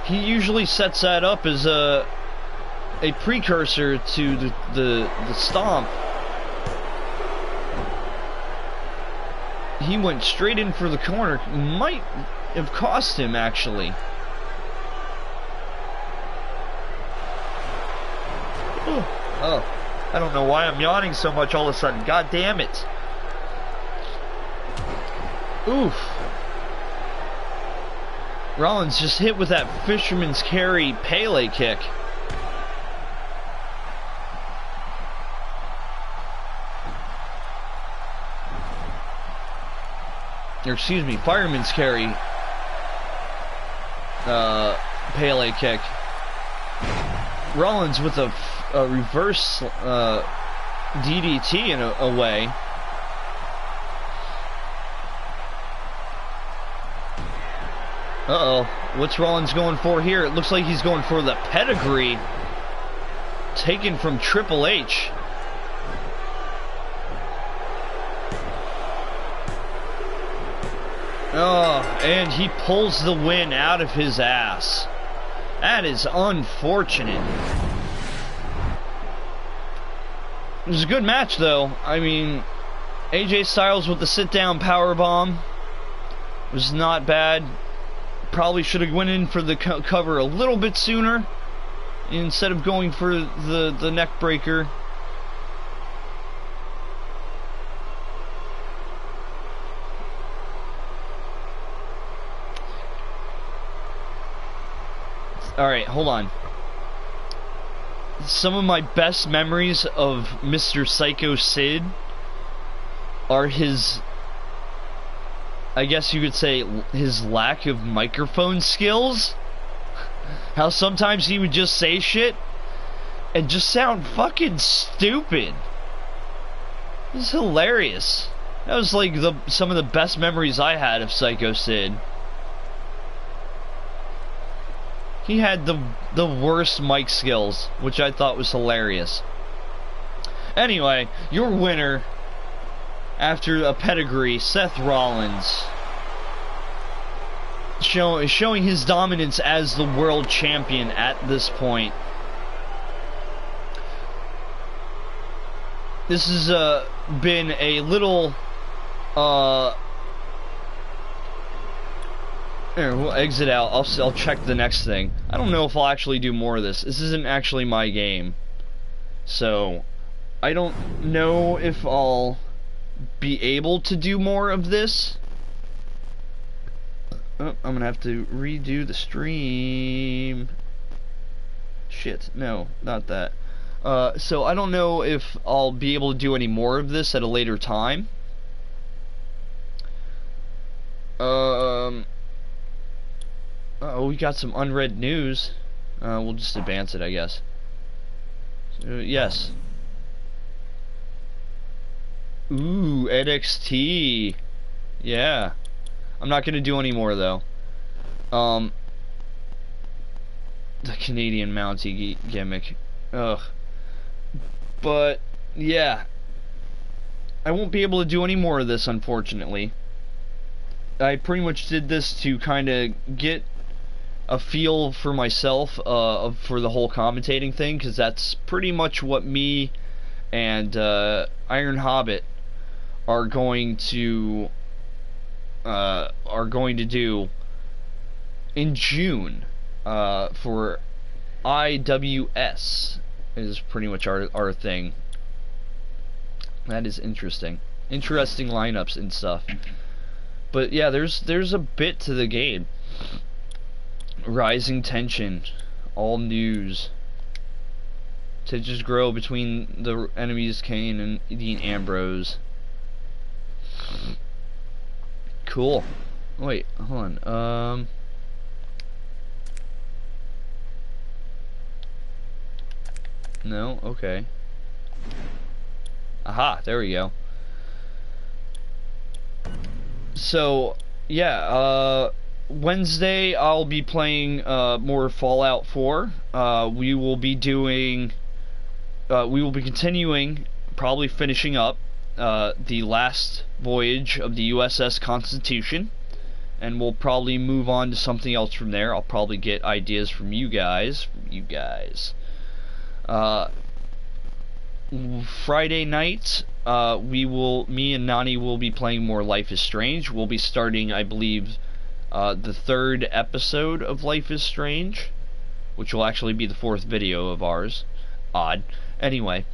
He usually sets that up as a precursor to the stomp. He went straight in for the corner. Might have cost him, actually. Oh, I don't know why I'm yawning so much all of a sudden. God damn it. Oof. Rollins just hit with that fisherman's carry Pele kick. Or excuse me, fireman's carry Pele kick. Rollins with a reverse DDT in a way. Uh-oh. What's Rollins going for here? It looks like he's going for the pedigree taken from Triple H. Oh, and he pulls the win out of his ass. That is unfortunate. It was a good match, though. I mean, AJ Styles with the sit-down powerbomb was not bad. Probably should have went in for the cover a little bit sooner instead of going for the neck breaker. Alright, hold on. Some of my best memories of Mr. Psycho Sid are his, I guess you could say, his lack of microphone skills. How sometimes he would just say shit and just sound fucking stupid. It was hilarious. That was like some of the best memories I had of Psycho Sid. He had the worst mic skills, which I thought was hilarious. Anyway, your winner after a pedigree, Seth Rollins, showing his dominance as the world champion at this point. This has been a little here, we'll exit out. I'll check the next thing. I don't know if I'll actually do more of this. This isn't actually my game, so I don't know if I'll be able to do more of this. Oh, I'm gonna have to redo the stream. Shit, no, not that. So I don't know if I'll be able to do any more of this at a later time. Oh, we got some unread news. We'll just advance it, I guess. Yes. Ooh, NXT. Yeah. I'm not gonna do any more though. The Canadian Mountie gimmick. Ugh. But yeah, I won't be able to do any more of this, unfortunately. I pretty much did this to kind of get a feel for myself for the whole commentating thing, because that's pretty much what me and IronHobbit are going to do in June for IWS is pretty much our thing. That is interesting. interesting lineups and stuff. But yeah, there's a bit to the game. Rising tension, all news. Tensions grow between the enemies Kane and Dean Ambrose. Cool. Wait, hold on. No, okay. Aha, there we go. So, yeah, Wednesday I'll be playing more Fallout 4. We will be continuing, probably finishing up the last voyage of the USS Constitution, and we'll probably move on to something else from there. I'll probably get ideas from you guys. Friday night, me and Nani will be playing more Life is Strange. We'll be starting, I believe, the 3rd episode of Life is Strange, which will actually be the 4th video of ours. Odd. Anyway,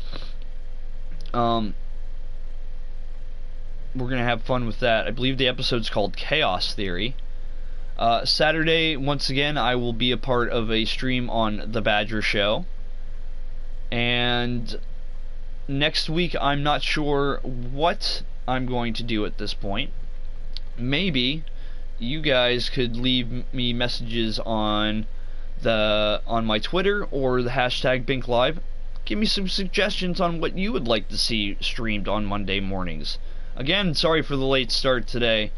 we're gonna have fun with that. I believe the episode's called Chaos Theory. Saturday, once again, I will be a part of a stream on The Badger Show. And next week, I'm not sure what I'm going to do at this point. Maybe you guys could leave me messages on my Twitter or the hashtag BinkLive. Give me some suggestions on what you would like to see streamed on Monday mornings. Again, sorry for the late start today.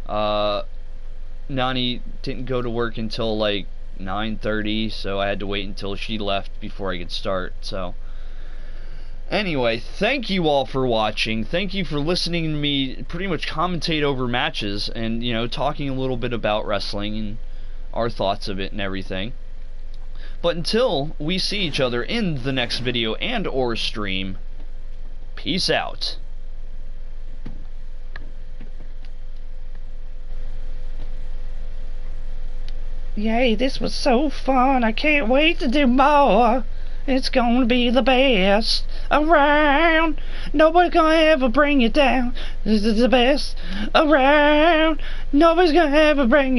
Nani didn't go to work until like 9:30, so I had to wait until she left before I could start. So anyway, thank you all for watching. Thank you for listening to me pretty much commentate over matches and, you know, talking a little bit about wrestling and our thoughts of it and everything. But until we see each other in the next video and or stream, peace out. Yay, this was so fun. I can't wait to do more. It's gonna be the best around. Nobody's gonna ever bring you down. This is the best around. Nobody's gonna ever bring you